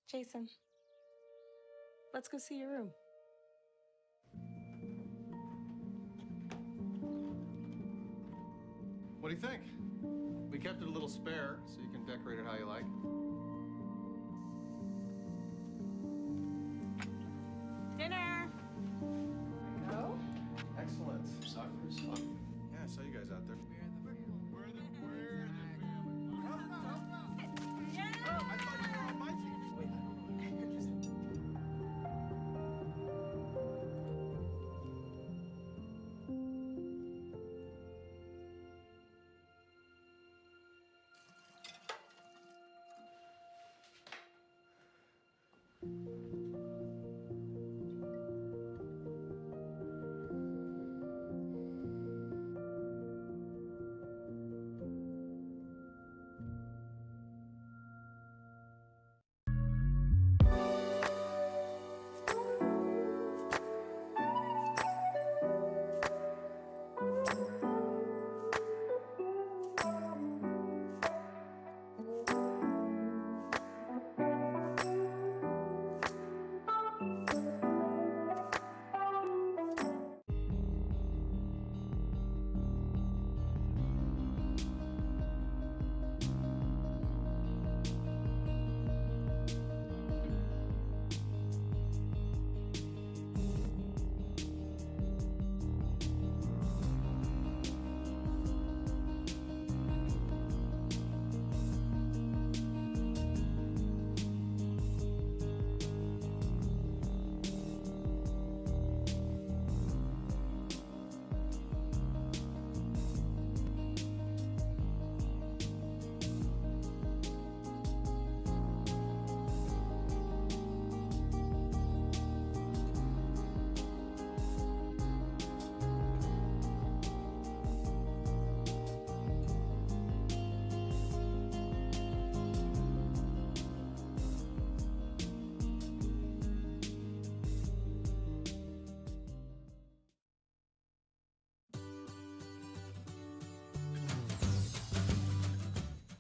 Jason, let's go see your room. What do you think? We kept it a little spare, so you can decorate it how you like. Dinner! Go? Excellent. Soccer is fun. Yeah, I saw you guys out there. We're the family. Yeah! I thought you were on my team. Wait,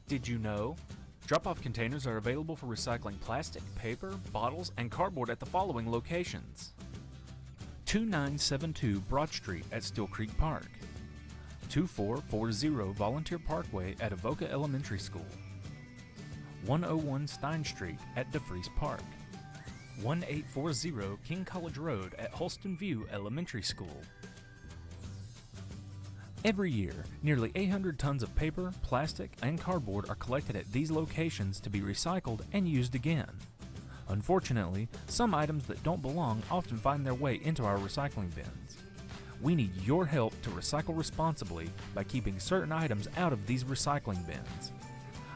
Did you know? Drop-off containers are available for recycling plastic, paper, bottles, and cardboard at the following locations: 2972 Broad Street at Steel Creek Park, 2440 Volunteer Parkway at Avoca Elementary School, 101 Stein Street at DeFreeze Park, 1840 King College Road at Holston View Elementary School. Every year, nearly 800 tons of paper, plastic, and cardboard are collected at these locations to be recycled and used again. Unfortunately, some items that don't belong often find their way into our recycling bins. We need your help to recycle responsibly by keeping certain items out of these recycling bins.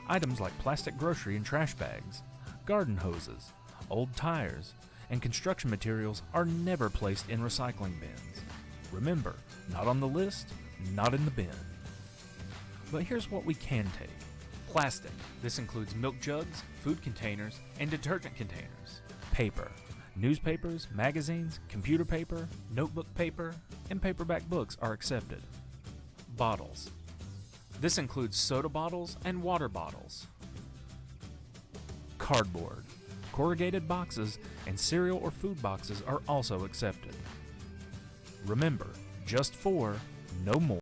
Items like plastic grocery and trash bags, garden hoses, old tires, and construction materials are never placed in recycling bins. Remember, not on the list, not in the bin. But here's what we can take. Plastic. This includes milk jugs, food containers, and detergent containers. Paper. Newspapers, magazines, computer paper, notebook paper, and paperback books are accepted. Bottles. This includes soda bottles and water bottles. Cardboard. Corrugated boxes and cereal or food boxes are also accepted. Remember, just 4, no more.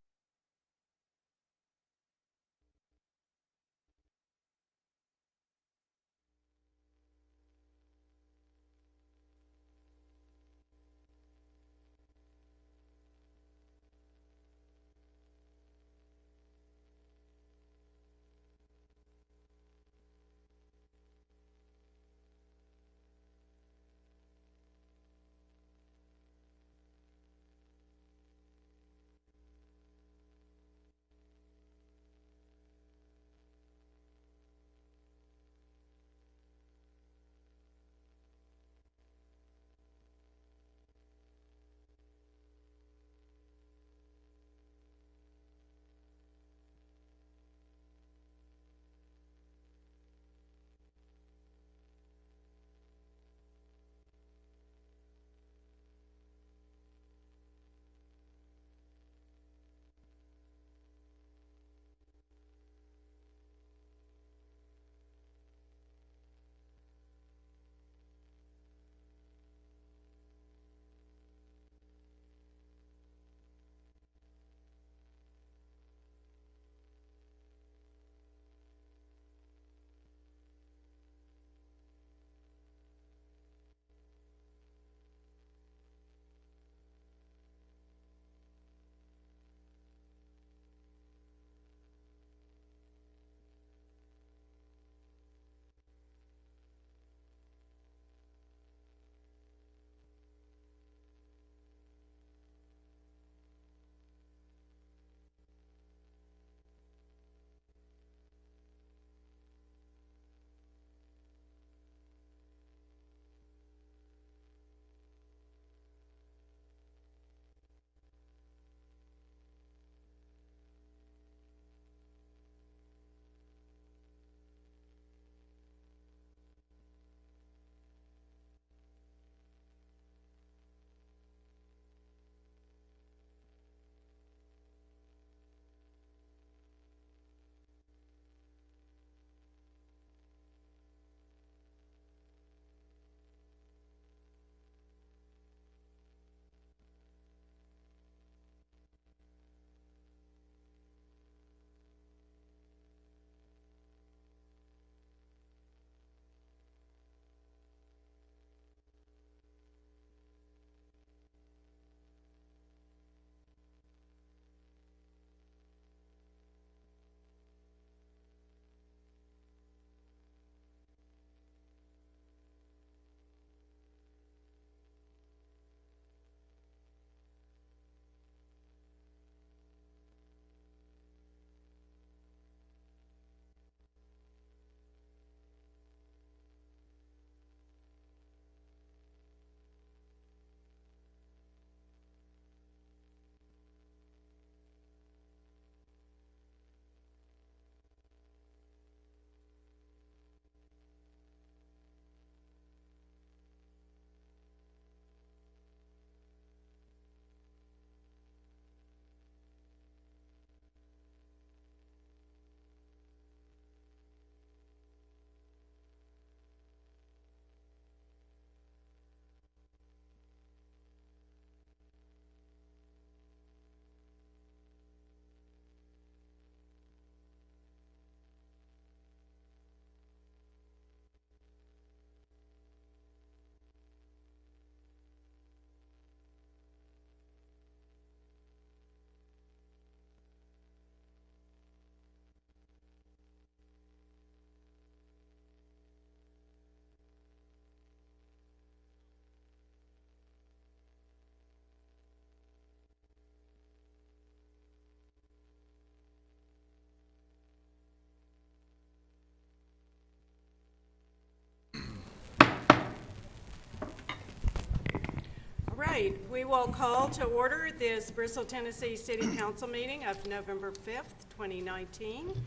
right, we will call to order this Bristol, Tennessee City Council meeting of November 5th, 2019.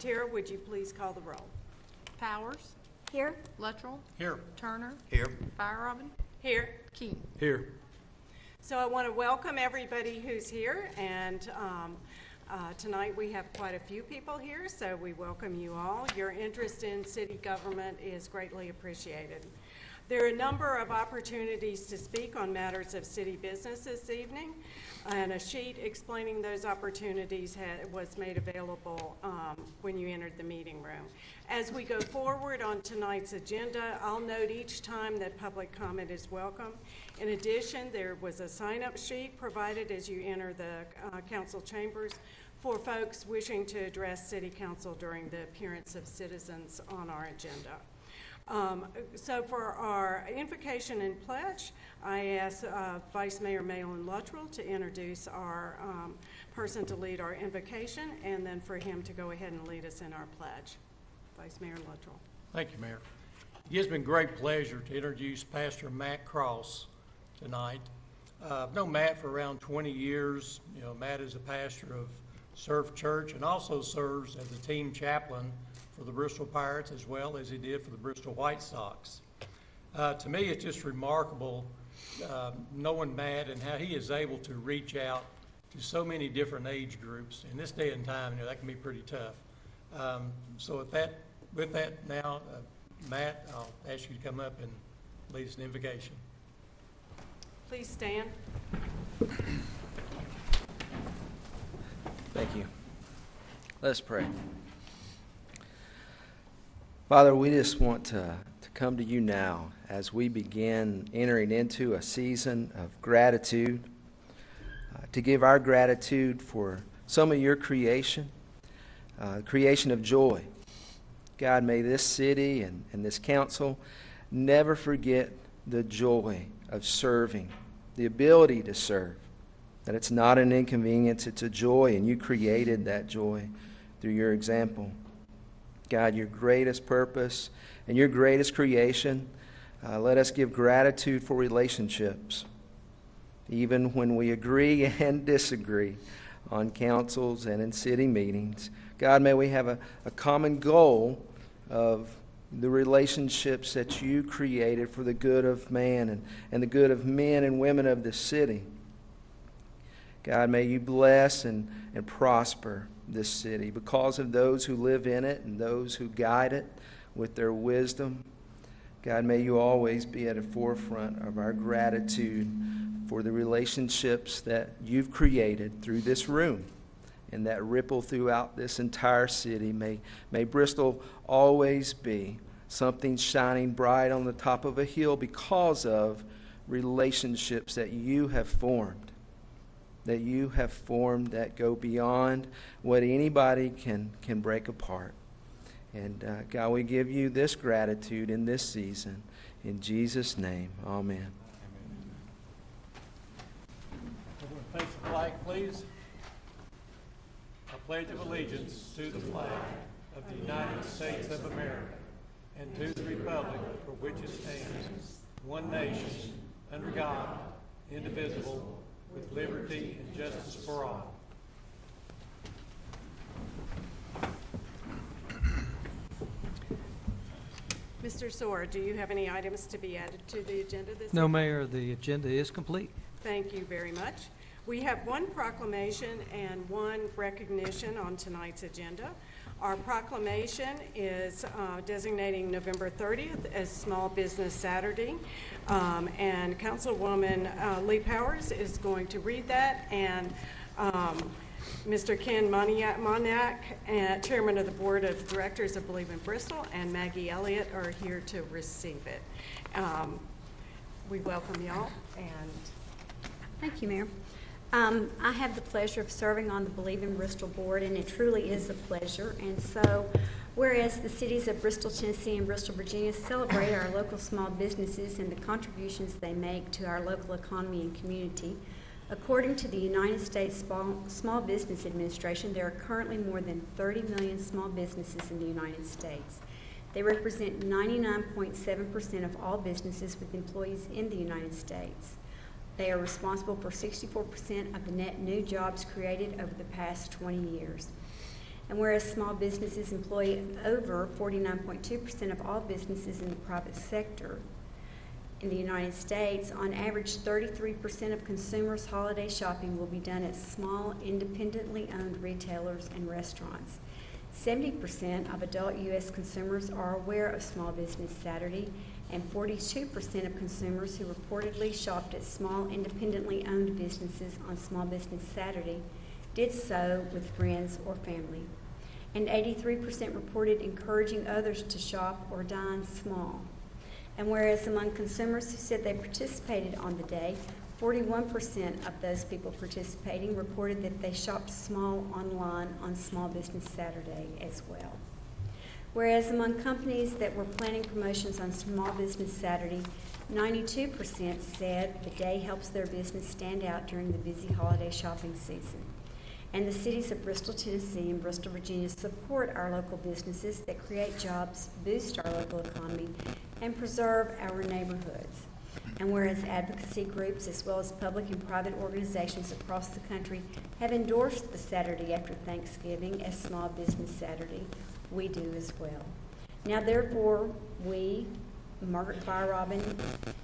Tara, would you please call the roll? Powers. Here. Luttrell. Here. Turner. Here. Robin. Here. King. Here. So I want to welcome everybody who's here, and tonight we have quite a few people here, so we welcome you all. Your interest in city government is greatly appreciated. There are a number of opportunities to speak on matters of city business this evening, and a sheet explaining those opportunities was made available when you entered the meeting room. As we go forward on tonight's agenda, I'll note each time that public comment is welcome. In addition, there was a sign-up sheet provided as you enter the council chambers for folks wishing to address City Council during the appearance of citizens on our agenda. So for our invocation and pledge, I ask Vice Mayor Malin Luttrell to introduce our person to lead our invocation, and then for him to go ahead and lead us in our pledge. Vice Mayor Luttrell. Thank you, Mayor. It gives me great pleasure to introduce Pastor Matt Cross tonight. I've known Matt for around 20 years. You know, Matt is a pastor of Surf Church and also serves as the team chaplain for the Bristol Pirates as well as he did for the Bristol White Sox. To me, it's just remarkable knowing Matt and how he is able to reach out to so many different age groups. In this day and time, you know, that can be pretty tough. So with that now, Matt, I'll ask you to come up and lead us in invocation. Please stand. Thank you. Let's pray. Father, we just want to come to you now as we begin entering into a season of gratitude, to give our gratitude for some of your creation of joy. God, may this city and this council never forget the joy of serving, the ability to serve, that it's not an inconvenience, it's a joy, and you created that joy through your example. God, your greatest purpose and your greatest creation, let us give gratitude for relationships, even when we agree and disagree on councils and in city meetings. God, may we have a common goal of the relationships that you created for the good of man and the good of men and women of this city. God, may you bless and prosper this city because of those who live in it and those who guide it with their wisdom. God, may you always be at the forefront of our gratitude for the relationships that you've created through this room and that ripple throughout this entire city. May Bristol always be something shining bright on the top of a hill because of relationships that you have formed. That go beyond what anybody can break apart. And God, we give you this gratitude in this season. In Jesus' name, amen. Everyone face the flag, please. I pledge of allegiance to the flag of the United States of America and to the republic for which it stands, one nation, under God, indivisible, with liberty and justice for all. Mr. Soar, do you have any items to be added to the agenda this No, evening? Mayor, the agenda is complete. Thank you very much. We have one proclamation and one recognition on tonight's agenda. Our proclamation is designating November 30th as Small Business Saturday, and Councilwoman Lee Powers is going to read that, and Mr. Ken Moniak, Chairman of the Board of Directors of Believe in Bristol, and Maggie Elliott are here to receive it. We welcome y'all, and Thank you, Mayor. I have the pleasure of serving on the Believe in Bristol board, and it truly is a pleasure. And so, whereas the cities of Bristol, Tennessee and Bristol, Virginia celebrate our local small businesses and the contributions they make to our local economy and community, according to the United States Small Business Administration, there are currently more than 30 million small businesses in the United States. They represent 99.7% of all businesses with employees in the United States. They are responsible for 64% of the net new jobs created over the past 20 years. And whereas small businesses employ over 49.2% of all businesses in the private sector in the United States, on average 33% of consumers' holiday shopping will be done at small, independently owned retailers and restaurants. 70% of adult U.S. consumers are aware of Small Business Saturday, and 42% of consumers who reportedly shopped at small, independently owned businesses on Small Business Saturday did so with friends or family. And 83% reported encouraging others to shop or dine small. And whereas among consumers who said they participated on the day, 41% of those people participating reported that they shopped small online on Small Business Saturday as well. Whereas among companies that were planning promotions on Small Business Saturday, 92% said the day helps their business stand out during the busy holiday shopping season. And the cities of Bristol, Tennessee and Bristol, Virginia support our local businesses that create jobs, boost our local economy, and preserve our neighborhoods. And whereas advocacy groups as well as public and private organizations across the country have endorsed the Saturday after Thanksgiving as Small Business Saturday, we do as well. Now therefore, we, Margaret Robin,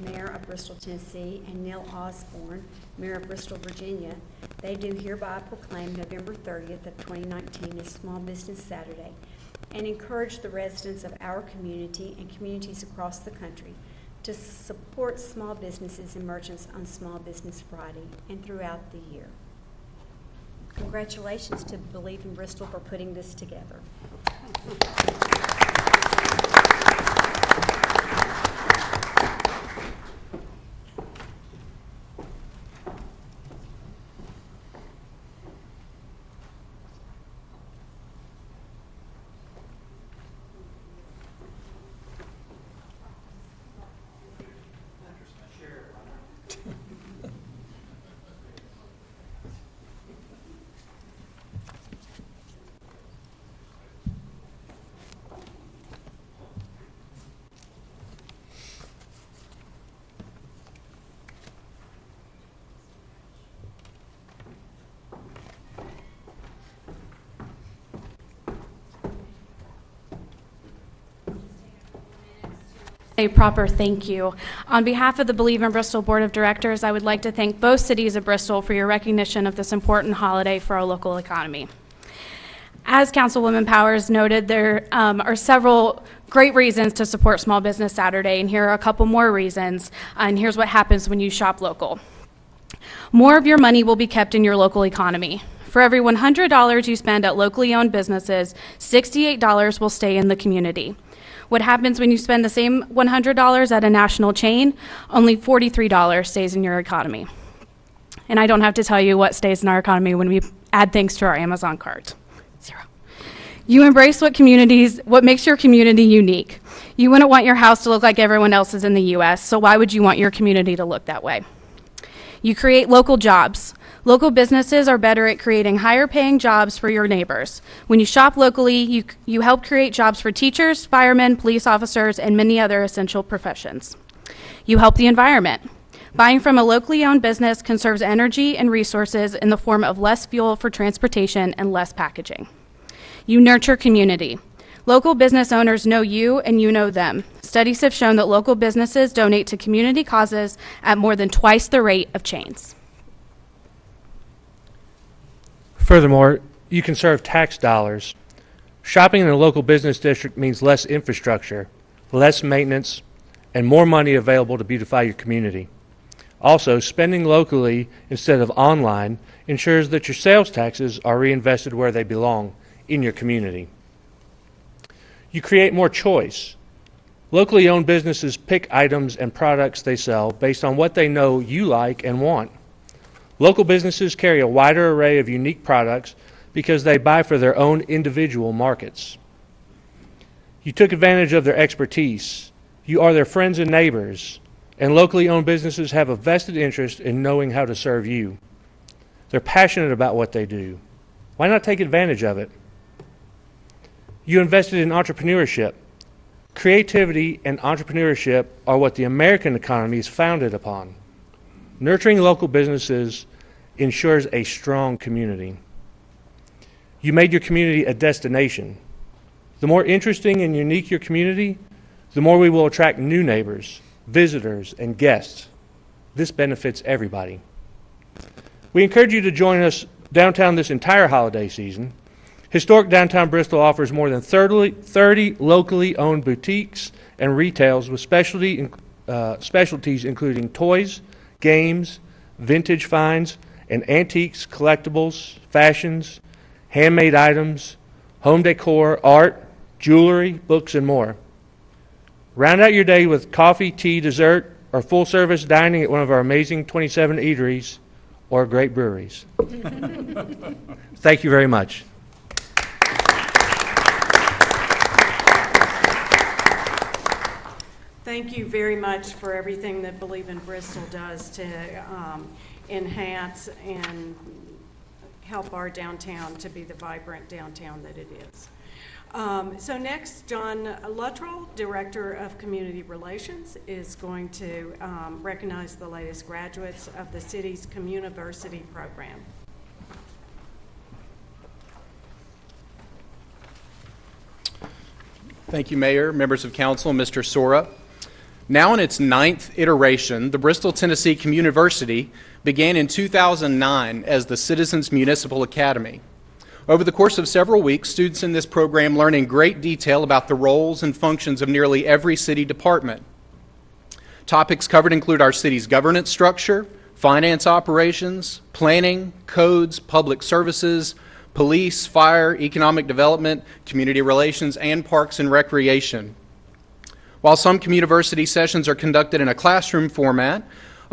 Mayor of Bristol, Tennessee, and Neil Osborne, Mayor of Bristol, Virginia, they do hereby proclaim November 30th of 2019 as Small Business Saturday and encourage the residents of our community and communities across the country to support small businesses and merchants on Small Business Friday and throughout the year. Congratulations to Believe in Bristol for putting this together. A proper thank you. On behalf of the Believe in Bristol Board of Directors, I would like to thank both cities of Bristol for your recognition of this important holiday for our local economy. As Councilwoman Powers noted, there are several great reasons to support Small Business Saturday, and here are a couple more reasons, and here's what happens when you shop local. More of your money will be kept in your local economy. For every $100 you spend at locally owned businesses, $68 will stay in the community. What happens when you spend the same $100 at a national chain? Only $43 stays in your economy. And I don't have to tell you what stays in our economy when we add things to our Amazon cart. Zero. You embrace what makes your community unique. You wouldn't want your house to look like everyone else's in the U.S., so why would you want your community to look that way? You create local jobs. Local businesses are better at creating higher paying jobs for your neighbors. When you shop locally, you help create jobs for teachers, firemen, police officers, and many other essential professions. You help the environment. Buying from a locally owned business conserves energy and resources in the form of less fuel for transportation and less packaging. You nurture community. Local business owners know you and you know them. Studies have shown that local businesses donate to community causes at more than twice the rate of chains. Furthermore, you conserve tax dollars. Shopping in a local business district means less infrastructure, less maintenance, and more money available to beautify your community. Also, spending locally instead of online ensures that your sales taxes are reinvested where they belong, in your community. You create more choice. Locally owned businesses pick items and products they sell based on what they know you like and want. Local businesses carry a wider array of unique products because they buy for their own individual markets. You took advantage of their expertise. You are their friends and neighbors, and locally owned businesses have a vested interest in knowing how to serve you. They're passionate about what they do. Why not take advantage of it? You invested in entrepreneurship. Creativity and entrepreneurship are what the American economy is founded upon. Nurturing local businesses ensures a strong community. You made your community a destination. The more interesting and unique your community, the more we will attract new neighbors, visitors, and guests. This benefits everybody. We encourage you to join us downtown this entire holiday season. Historic downtown Bristol offers more than 30 locally owned boutiques and retails with specialties including toys, games, vintage finds, and antiques, collectibles, fashions, handmade items, home decor, art, jewelry, books, and more. Round out your day with coffee, tea, dessert, or full-service dining at one of our amazing 27 eateries or great breweries. Thank you very much. Thank you very much for everything that Believe in Bristol does to enhance and help our downtown to be the vibrant downtown that it is. So next, John Luttrell, Director of Community Relations, is going to recognize the latest graduates of the city's Communiversity program. Thank you, Mayor, members of council, Mr. Sora. Now in its 9th iteration, the Bristol, Tennessee Communiversity began in 2009 as the Citizens Municipal Academy. Over the course of several weeks, students in this program learn in great detail about the roles and functions of nearly every city department. Topics covered include our city's governance structure, finance operations, planning, codes, public services, police, fire, economic development, community relations, and parks and recreation. While some Communiversity sessions are conducted in a classroom format,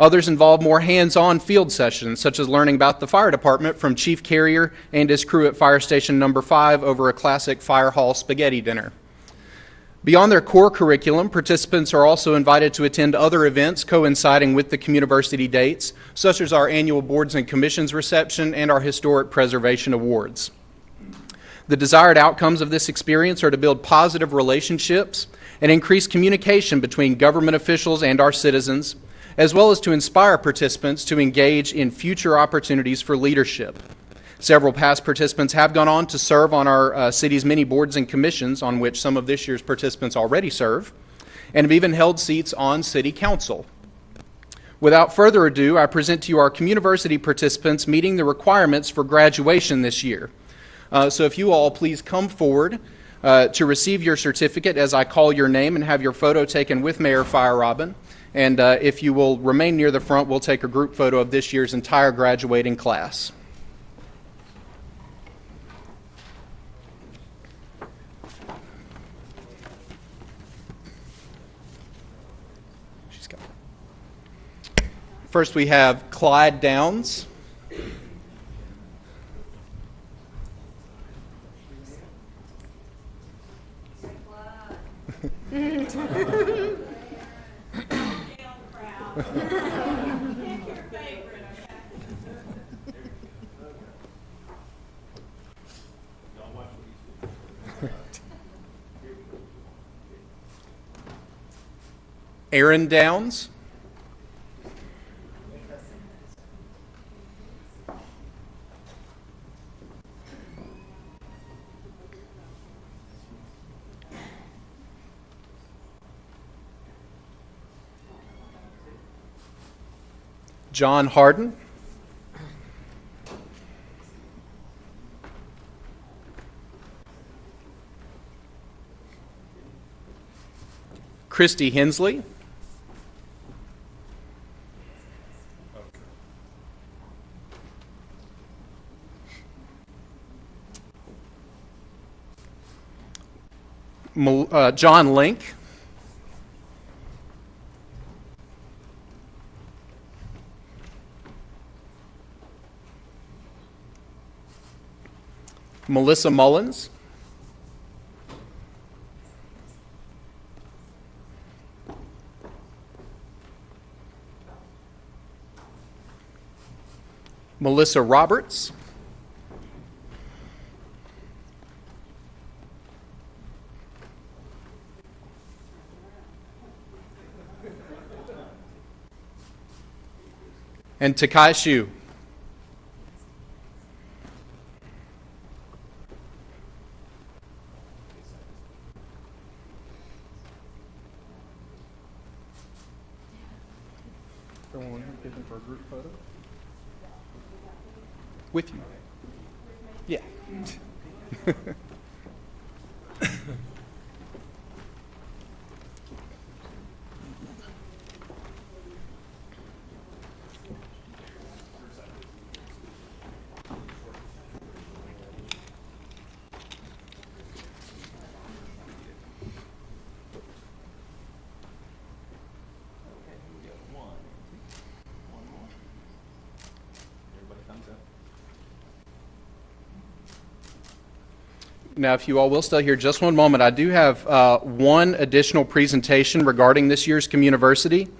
others involve more hands-on field sessions, such as learning about the fire department from Chief Carrier and his crew at Fire Station Number 5 over a classic fire hall spaghetti dinner. Beyond their core curriculum, participants are also invited to attend other events coinciding with the Communiversity dates, such as our annual Boards and Commissions reception and our Historic Preservation Awards. The desired outcomes of this experience are to build positive relationships and increase communication between government officials and our citizens, as well as to inspire participants to engage in future opportunities for leadership. Several past participants have gone on to serve on our city's many boards and commissions, on which some of this year's participants already serve, and have even held seats on city council. Without further ado, I present to you our Communiversity participants meeting the requirements for graduation this year. So if you all please come forward to receive your certificate as I call your name and have your photo taken with Mayor Fire-Robin. And if you will remain near the front, we'll take a group photo of this year's entire graduating class. First, we have Clyde Downs. Aaron Downs. John Harden. Christy Hensley. John Link. Melissa Mullins. Melissa Roberts. and Takai Shu. For a group photo? With you. Yeah. Now, if you all will stay here just one moment, I do have one additional presentation regarding this year's Communiversity.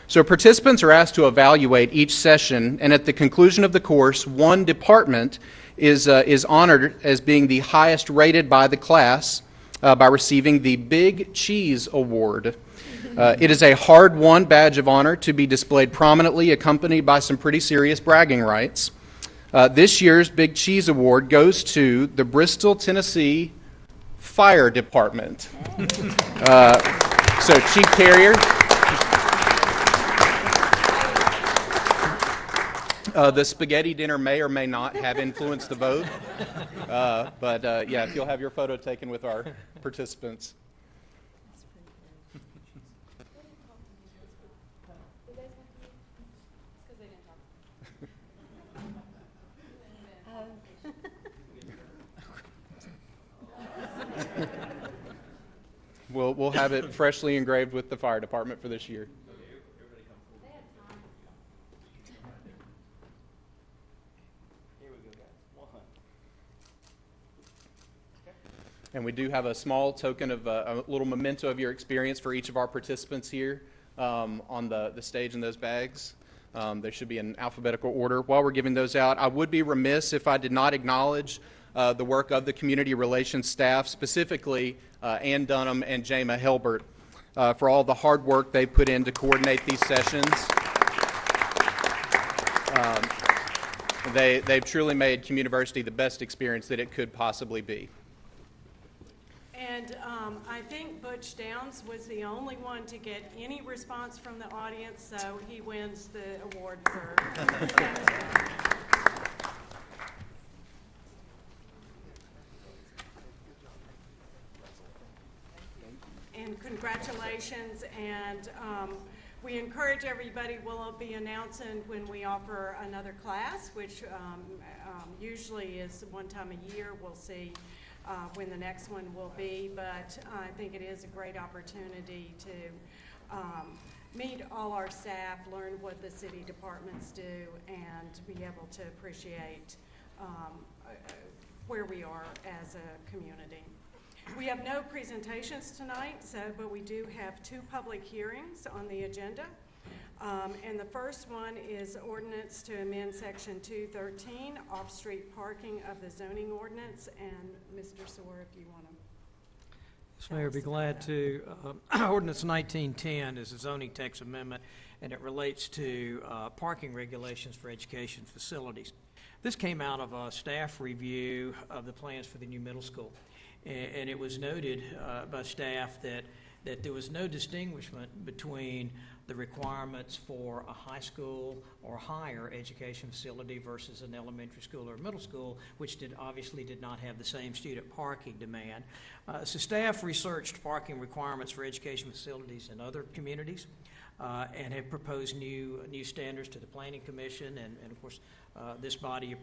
So participants are asked to evaluate each session, and at the conclusion of the course, one department is honored as being the highest rated by the class by receiving the Big Cheese Award. It is a hard-won badge of honor to be displayed prominently, accompanied by some pretty serious bragging rights. This year's Big Cheese Award goes to the Bristol, Tennessee Fire Department. So Chief Carrier, the spaghetti dinner may or may not have influenced the vote, but yeah, if you'll have your photo taken with our participants. We'll have it freshly engraved with the fire department for this year. And we do have a small token of a little memento of your experience for each of our participants here on the stage in those bags. They should be in alphabetical order. While we're giving those out, I would be remiss if I did not acknowledge the work of the community relations staff, specifically Ann Dunham and Jama Helbert, for all the hard work they put in to coordinate these sessions. They've truly made Communiversity the best experience that it could possibly be. And I think Butch Downs was the only one to get any response from the audience, so he wins the award for and congratulations, and we encourage everybody, we'll be announcing when we offer another class, which usually is one time a year. We'll see when the next one will be, but I think it is a great opportunity to meet all our staff, learn what the city departments do, and be able to appreciate where we are as a community. We have no presentations tonight, but we do have two public hearings on the agenda. And the first one is ordinance to amend section 213, off-street parking of the zoning ordinance. And Mr. Soar, if you want to. Yes, Mayor, be glad to. Ordinance 1910 is a zoning text amendment, and it relates to parking regulations for education facilities. This came out of a staff review of the plans for the new middle school. And it was noted by staff that there was no distinguishment between the requirements for a high school or higher education facility versus an elementary school or middle school, which obviously did not have the same student parking demand. So staff researched parking requirements for education facilities in other communities and have proposed new standards to the Planning Commission, and of course this body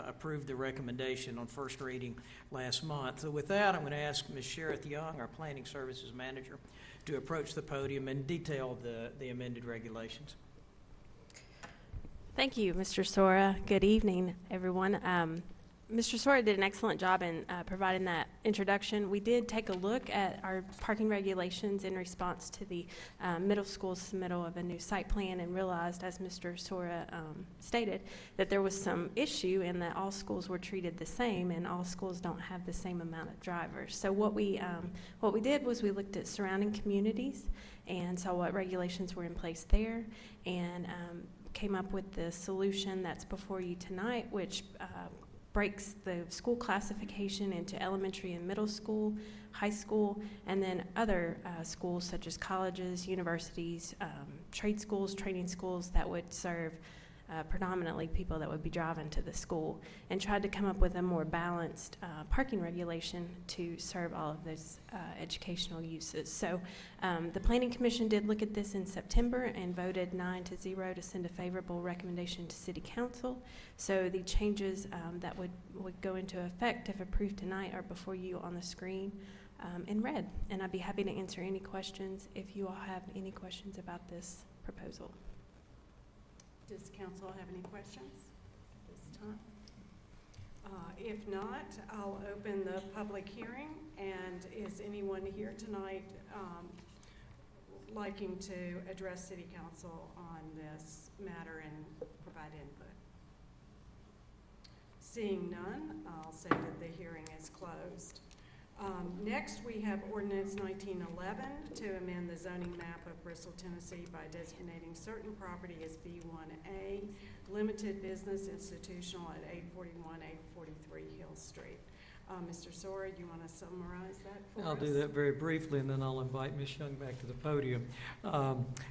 approved the recommendation on first reading last month. So with that, I'm going to ask Ms. Sherith Young, our Planning Services Manager, to approach the podium and detail the amended regulations. Thank you, Mr. Sora. Good evening, everyone. Mr. Sora did an excellent job in providing that introduction. We did take a look at our parking regulations in response to the middle school's submittal of a new site plan and realized, as Mr. Sora stated, that there was some issue in that all schools were treated the same and all schools don't have the same amount of drivers. So what we did was we looked at surrounding communities and saw what regulations were in place there, and came up with the solution that's before you tonight, which breaks the school classification into elementary and middle school, high school, and then other schools such as colleges, universities, trade schools, training schools that would serve predominantly people that would be driving to the school, and tried to come up with a more balanced parking regulation to serve all of those educational uses. So the Planning Commission did look at this in September and voted 9-0 to send a favorable recommendation to City Council. So the changes that would go into effect if approved tonight are before you on the screen in red. And I'd be happy to answer any questions if you all have any questions about this proposal. Does council have any questions at this time? If not, I'll open the public hearing. And is anyone here tonight liking to address City Council on this matter and provide input? Seeing none, I'll say that the hearing is closed. Next, we have Ordinance 1911 to amend the zoning map of Bristol, Tennessee by designating certain property as B1A, limited business institutional at 841, 843 Hill Street. Mr. Sora, you want to summarize that for us? I'll do that very briefly, and then I'll invite Ms. Young back to the podium.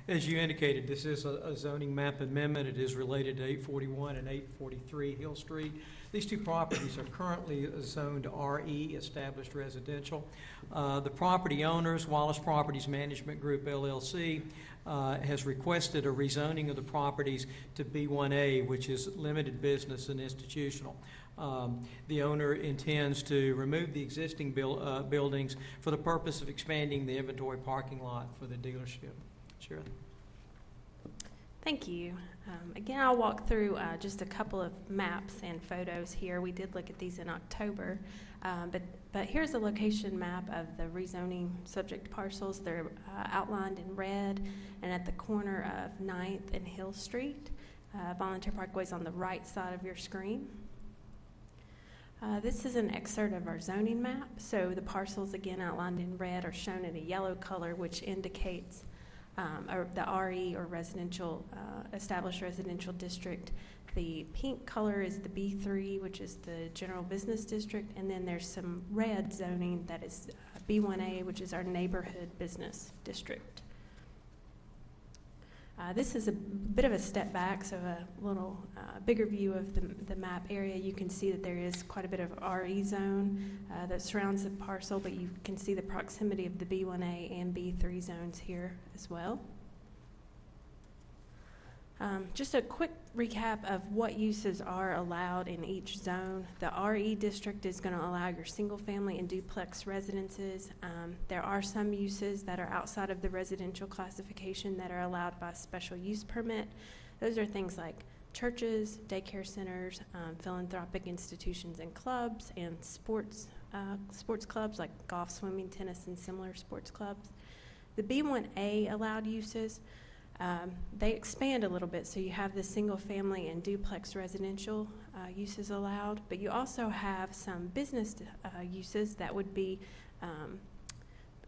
As you indicated, this is a zoning map amendment. It is related to 841 and 843 Hill Street. These two properties are currently zoned RE, established residential. The property owners, Wallace Properties Management Group, LLC, has requested a rezoning of the properties to B1A, which is limited business and institutional. The owner intends to remove the existing buildings for the purpose of expanding the inventory parking lot for the dealership. Shirley. Thank you. Again, I'll walk through just a couple of maps and photos here. We did look at these in October, but here's a location map of the rezoning subject parcels. They're outlined in red and at the corner of 9th and Hill Street. Volunteer Parkway is on the right side of your screen. This is an excerpt of our zoning map. So the parcels, again outlined in red, are shown in a yellow color, which indicates or the RE or residential, established residential district. The pink color is the B3, which is the general business district, and then there's some red zoning that is B1A, which is our neighborhood business district. This is a bit of a step back, so a little bigger view of the map area. You can see that there is quite a bit of RE zone that surrounds the parcel, but you can see the proximity of the B1A and B3 zones here as well. Just a quick recap of what uses are allowed in each zone. The RE district is going to allow your single family and duplex residences. There are some uses that are outside of the residential classification that are allowed by special use permit. Those are things like churches, daycare centers, philanthropic institutions and clubs, and sports clubs like golf, swimming, tennis, and similar sports clubs. The B1A allowed uses, they expand a little bit, so you have the single family and duplex residential uses allowed, but you also have some business uses that would be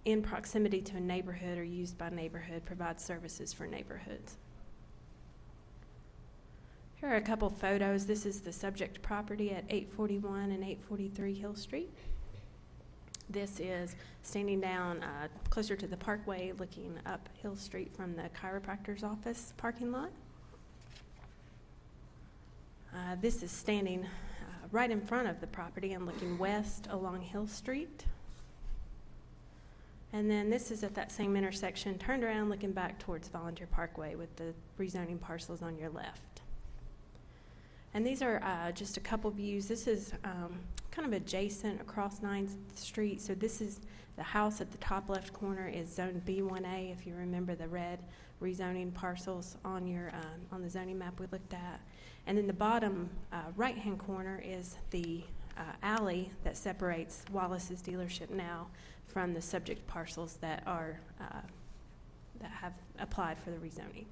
in proximity to a neighborhood or used by neighborhood, provide services for neighborhoods. Here are a couple photos. This is the subject property at 841 and 843 Hill Street. This is standing down closer to the parkway, looking up Hill Street from the chiropractor's office parking lot. This is standing right in front of the property and looking west along Hill Street. And then this is at that same intersection, turned around looking back towards Volunteer Parkway with the rezoning parcels on your left. And these are just a couple views. This is kind of adjacent across 9th Street. So this is the house at the top left corner is zone B1A, if you remember the red rezoning parcels on your on the zoning map we looked at. And then the bottom right-hand corner is the alley that separates Wallace's dealership now from the subject parcels that are that have applied for the rezoning.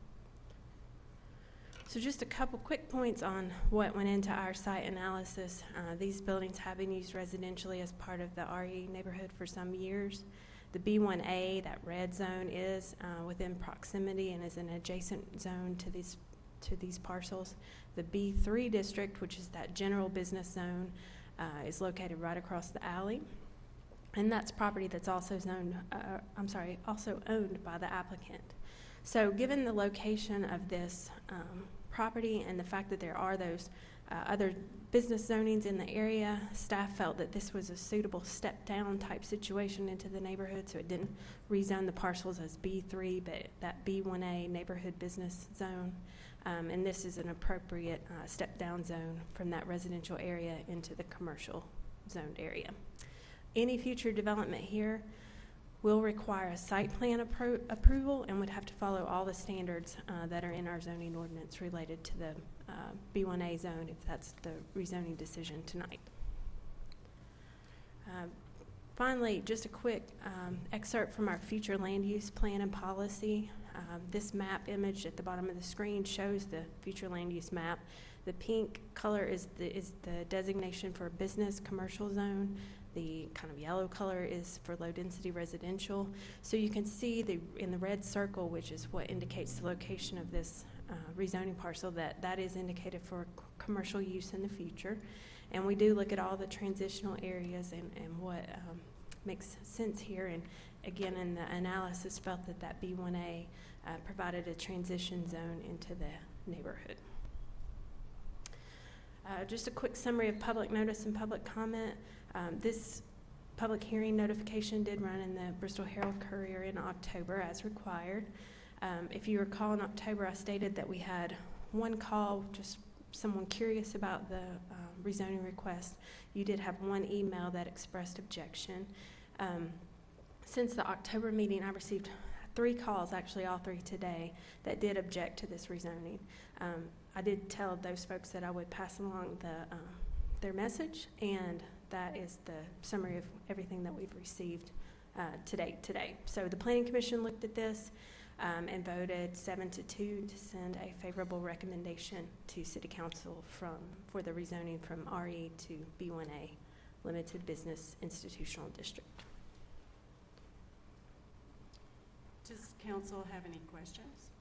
So just a couple quick points on what went into our site analysis. These buildings have been used residentially as part of the RE neighborhood for some years. The B1A, that red zone, is within proximity and is an adjacent zone to these to these parcels. The B3 district, which is that general business zone, is located right across the alley. And that's property that's also also owned by the applicant. So given the location of this property and the fact that there are those other business zonings in the area, staff felt that this was a suitable step-down type situation into the neighborhood, so it didn't rezone the parcels as B3, but that B1A neighborhood business zone. And this is an appropriate step-down zone from that residential area into the commercial zoned area. Any future development here will require a site plan approval and would have to follow all the standards that are in our zoning ordinance related to the B1A zone, if that's the rezoning decision tonight. Finally, just a quick excerpt from our future land use plan and policy. This map image at the bottom of the screen shows the future land use map. The pink color is the designation for a business commercial zone. The kind of yellow color is for low-density residential. So you can see in the red circle, which is what indicates the location of this rezoning parcel, that is indicated for commercial use in the future. And we do look at all the transitional areas and what makes sense here. And again, in the analysis, felt that B1A provided a transition zone into the neighborhood. Just a quick summary of public notice and public comment. This public hearing notification did run in the Bristol Herald-Courier in October as required. If you recall, in October I stated that we had one call, just someone curious about the rezoning request. You did have one email that expressed objection. Since the October meeting, I received 3 calls, actually all 3 today, that did object to this rezoning. I did tell those folks that I would pass along their message, and that is the summary of everything that we've received to date today. So the Planning Commission looked at this and voted 7-2 to send a favorable recommendation to City Council for the rezoning from RE to B1A, Limited Business Institutional District. Does council have any questions?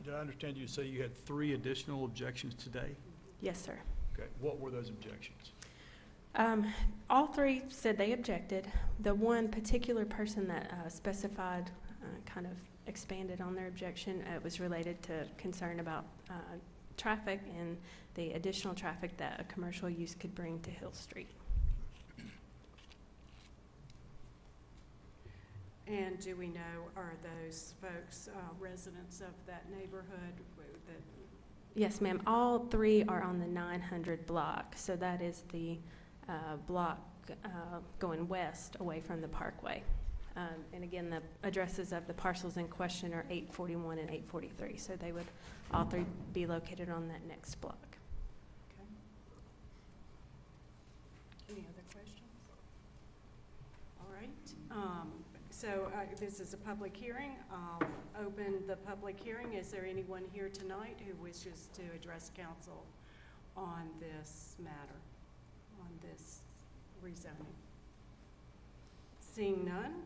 Did I understand you say you had 3 additional objections today? Yes, sir. Okay, what were those objections? All 3 said they objected. The one particular person that specified, kind of expanded on their objection, was related to concern about traffic and the additional traffic that a commercial use could bring to Hill Street. And do we know, are those folks residents of that neighborhood? Yes, ma'am. All 3 are on the 900 block. So that is the block going west away from the Parkway. And again, the addresses of the parcels in question are 841 and 843. So they would all 3 be located on that next block. Okay. Any other questions? All right. So this is a public hearing. I'll open the public hearing. Is there anyone here tonight who wishes to address council on this matter, on this rezoning? Seeing none,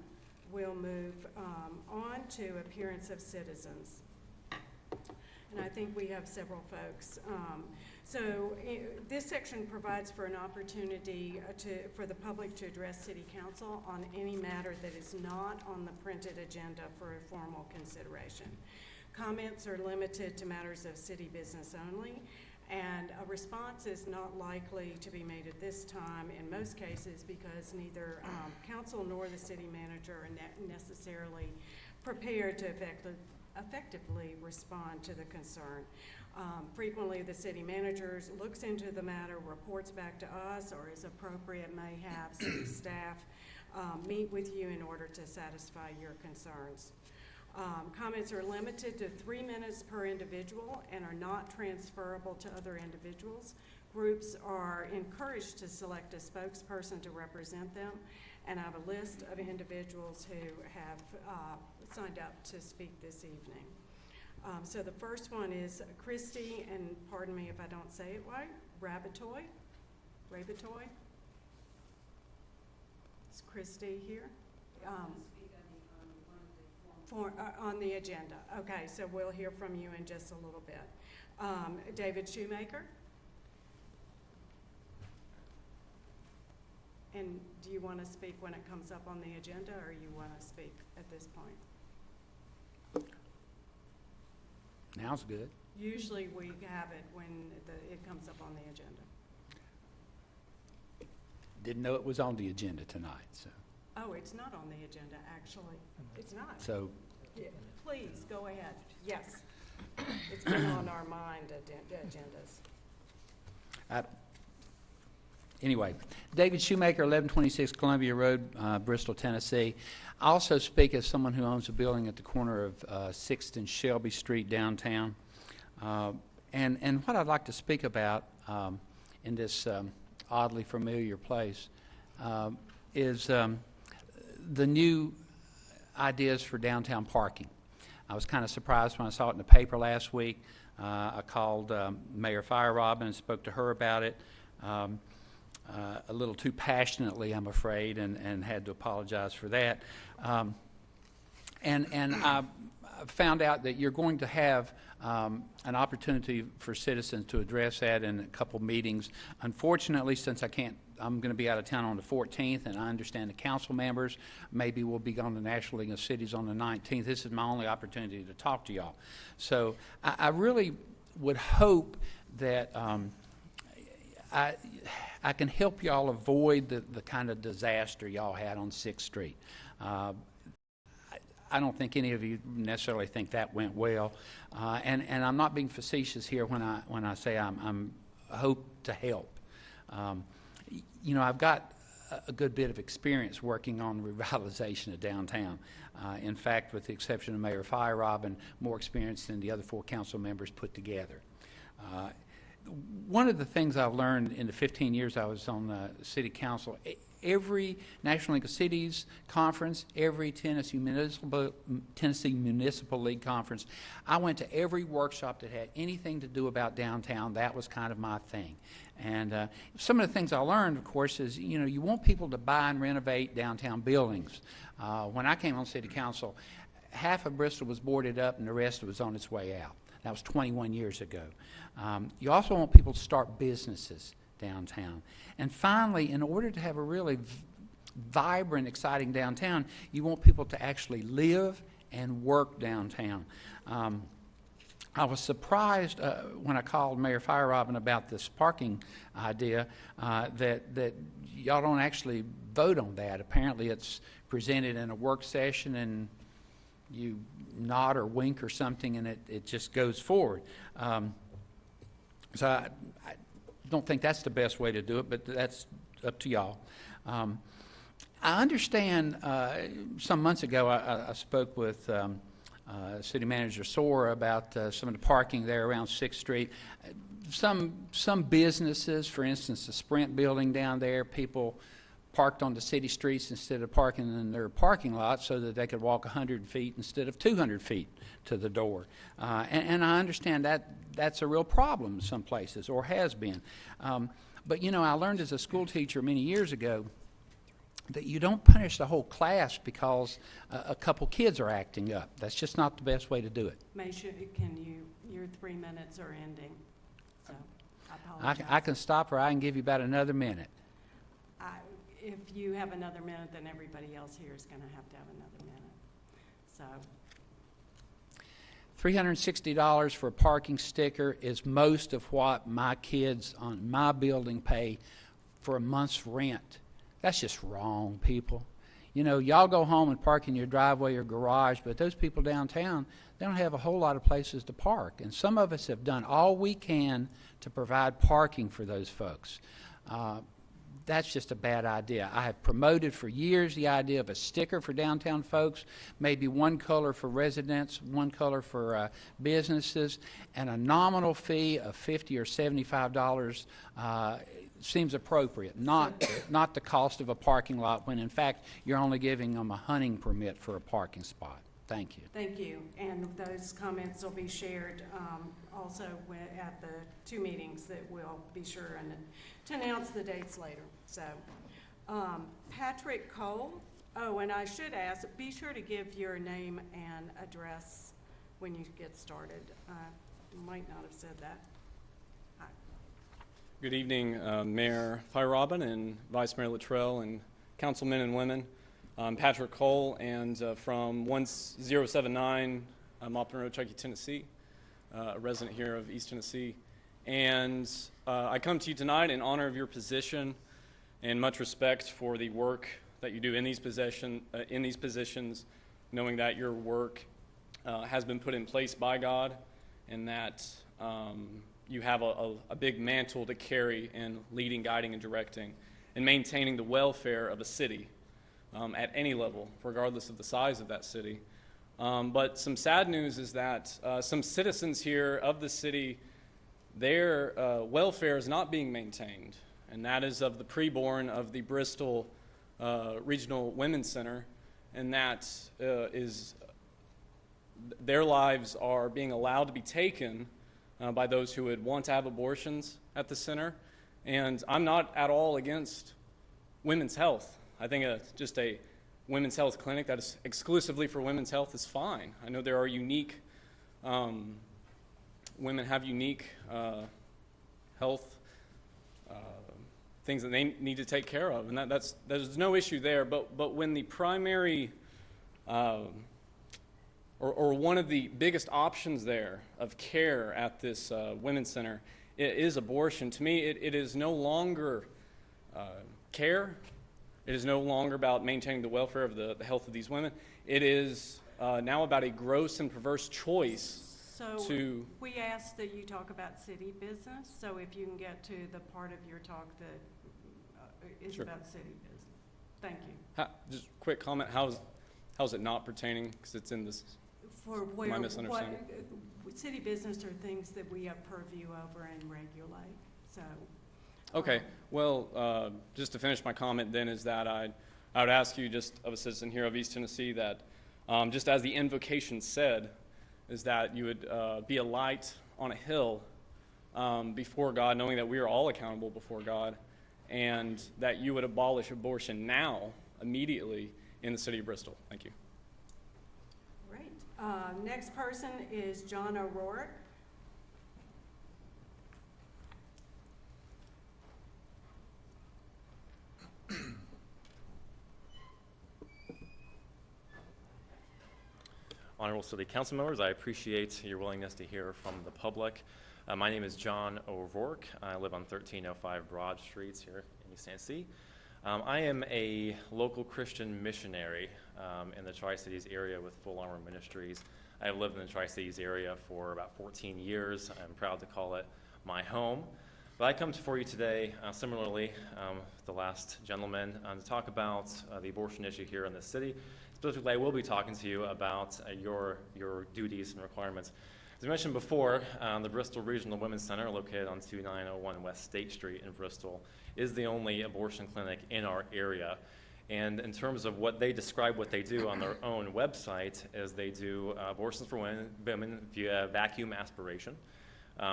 we'll move on to appearance of citizens. And I think we have several folks. This section provides for an opportunity for the public to address City Council on any matter that is not on the printed agenda for a formal consideration. Comments are limited to matters of city business only, and a response is not likely to be made at this time in most cases because neither council nor the city manager are necessarily prepared to effectively respond to the concern. Frequently, the city manager looks into the matter, reports back to us, or as appropriate may have city staff meet with you in order to satisfy your concerns. Comments are limited to 3 minutes per individual and are not transferable to other individuals. Groups are encouraged to select a spokesperson to represent them, and I have a list of individuals who have signed up to speak this evening. So the first one is Christy, and pardon me if I don't say it right, Rabatoy. Is Christy here? On the agenda. Okay, so we'll hear from you in just a little bit. David Shoemaker? And do you want to speak when it comes up on the agenda, or you want to speak at this point? Now's good. Usually we have it when it comes up on the agenda. Didn't know it was on the agenda tonight, so. Oh, it's not on the agenda, actually. It's not. So, Yeah, please, go ahead. Yes. It's been on our mind, agendas. anyway, David Shoemaker, 1126 Columbia Road, Bristol, Tennessee. I also speak as someone who owns a building at the corner of 6th and Shelby Street downtown. And what I'd like to speak about in this oddly familiar place is the new ideas for downtown parking. I was kind of surprised when I saw it in the paper last week. I called Mayor Firerobin and spoke to her about it a little too passionately, I'm afraid, and had to apologize for that. And I found out that you're going to have an opportunity for citizens to address that in a couple meetings. Unfortunately, since I'm going to be out of town on the 14th, and I understand the council members maybe will be on the National League of Cities on the 19th. This is my only opportunity to talk to y'all. So I really would hope that I can help y'all avoid the kind of disaster y'all had on 6th Street. I don't think any of you necessarily think that went well, and I'm not being facetious here when I say I hope to help. You know, I've got a good bit of experience working on revitalization of downtown. In fact, with the exception of Mayor Firerobin, more experience than the other 4 council members put together. One of the things I've learned in the 15 years I was on the city council, every National League of Cities conference, every Tennessee Municipal League conference, I went to every workshop that had anything to do about downtown. That was kind of my thing. And some of the things I learned, of course, is, you know, you want people to buy and renovate downtown buildings. When I came on city council, half of Bristol was boarded up and the rest was on its way out. That was 21 years ago. You also want people to start businesses downtown. And finally, in order to have a really vibrant, exciting downtown, you want people to actually live and work downtown. I was surprised when I called Mayor Firerobin about this parking idea that y'all don't actually vote on that. Apparently it's presented in a work session and you nod or wink or something and it just goes forward. So I don't think that's the best way to do it, but that's up to y'all. I understand some months ago I spoke with City Manager Sora about some of the parking there around 6th Street. Some businesses, for instance, the Sprint building down there, people parked on the city streets instead of parking in their parking lot so that they could walk 100 feet instead of 200 feet to the door. And I understand that that's a real problem in some places, or has been. But, you know, I learned as a school teacher many years ago that you don't punish the whole class because a couple kids are acting up. That's just not the best way to do it. Your 3 minutes are ending, so I apologize. I can stop, or I can give you about another minute. If you have another minute, then everybody else here is going to have another minute. So $360 for a parking sticker is most of what my kids on my building pay for a month's rent. That's just wrong, people. You know, y'all go home and park in your driveway or garage, but those people downtown, they don't have a whole lot of places to park. And some of us have done all we can to provide parking for those folks. That's just a bad idea. I have promoted for years the idea of a sticker for downtown folks, maybe one color for residents, one color for businesses, and a nominal fee of $50 or $75 seems appropriate, not the cost of a parking lot when in fact you're only giving them a hunting permit for a parking spot. Thank you. Thank you. And those comments will be shared also at the 2 meetings that we'll be sure to announce the dates later. So, Patrick Cole, Oh, and I should ask, be sure to give your name and address when you get started. Might not have said that. Hi. Good evening, Mayor Robin and Vice Mayor Luttrell and councilmen and women. I'm Patrick Cole, and from 1079 Maupin Road, Chuckey, Tennessee, a resident here of East Tennessee. And I come to you tonight in honor of your position and much respect for the work that you do in these positions, knowing that your work has been put in place by God, and that you have a big mantle to carry in leading, guiding, and directing, and maintaining the welfare of a city at any level, regardless of the size of that city. But some sad news is that some citizens here of the city, their welfare is not being maintained, and that is of the preborn of the Bristol Regional Women's Center, and that is their lives are being allowed to be taken by those who would want to have abortions at the center. And I'm not at all against women's health. I think just a women's health clinic that is exclusively for women's health is fine. I know there are unique, women have unique health things that they need to take care of, and there's no issue there. But when the primary or one of the biggest options there of care at this women's center is abortion, to me it is no longer care. It is no longer about maintaining the welfare of the health of these women. It is now about a gross and perverse choice. So we ask that you talk about city business, so if you can get to the part of your talk that is Sure. about city business. Thank you. Just a quick comment, how's it not pertaining, because it's in this, For where, Am I misunderstanding? City business are things that we have purview over and regulate, so. okay, well, just to finish my comment then is that I would ask you, just of a citizen here of East Tennessee, that just as the invocation said, is that you would be a light on a hill before God, knowing that we are all accountable before God, and that you would abolish abortion now, immediately, in the city of Bristol. Thank you. Great. Next person is John O'Rourke. Honorable City Council members, I appreciate your willingness to hear from the public. My name is John O'Rourke. I live on 1305 Broad Streets here in East Tennessee. I am a local Christian missionary in the Tri-Cities area with Full Armor Ministries. I have lived in the Tri-Cities area for about 14 years. I'm proud to call it my home. But I come before you today, similarly, the last gentleman, to talk about the abortion issue here in the city. Specifically, I will be talking to you about your duties and requirements. As I mentioned before, the Bristol Regional Women's Center, located on 2901 West State Street in Bristol, is the only abortion clinic in our area. And in terms of what they describe what they do on their own website, is they do abortions for women via vacuum aspiration,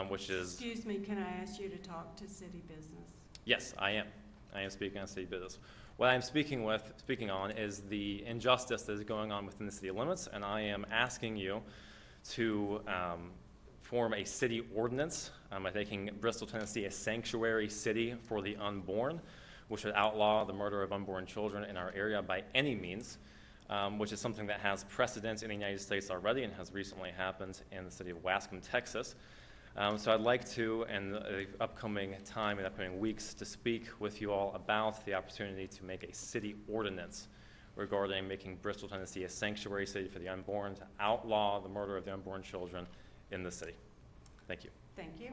which is... Excuse me, can I ask you to talk to city business? Yes, I am. I am speaking on city business. What I'm speaking on is the injustice that is going on within the city limits, and I am asking you to form a city ordinance by making Bristol, Tennessee a sanctuary city for the unborn, which would outlaw the murder of unborn children in our area by any means, which is something that has precedence in the United States already and has recently happened in the city of Wascom, Texas. So I'd like to, in the upcoming time, in the upcoming weeks, to speak with you all about the opportunity to make a city ordinance regarding making Bristol, Tennessee a sanctuary city for the unborn, to outlaw the murder of the unborn children in the city. Thank you. Thank you.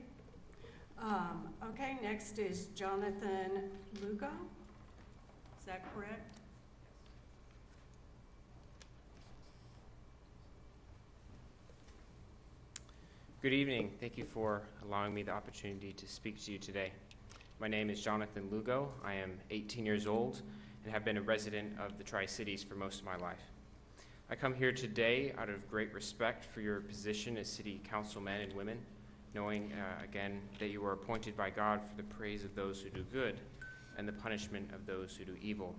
Okay, next is Jonathan Lugo. Is that correct? Good evening. Thank you for allowing me the opportunity to speak to you today. My name is Jonathan Lugo. I am 18 years old and have been a resident of the Tri-Cities for most of my life. I come here today out of great respect for your position as city councilmen and women, knowing, again, that you are appointed by God for the praise of those who do good and the punishment of those who do evil.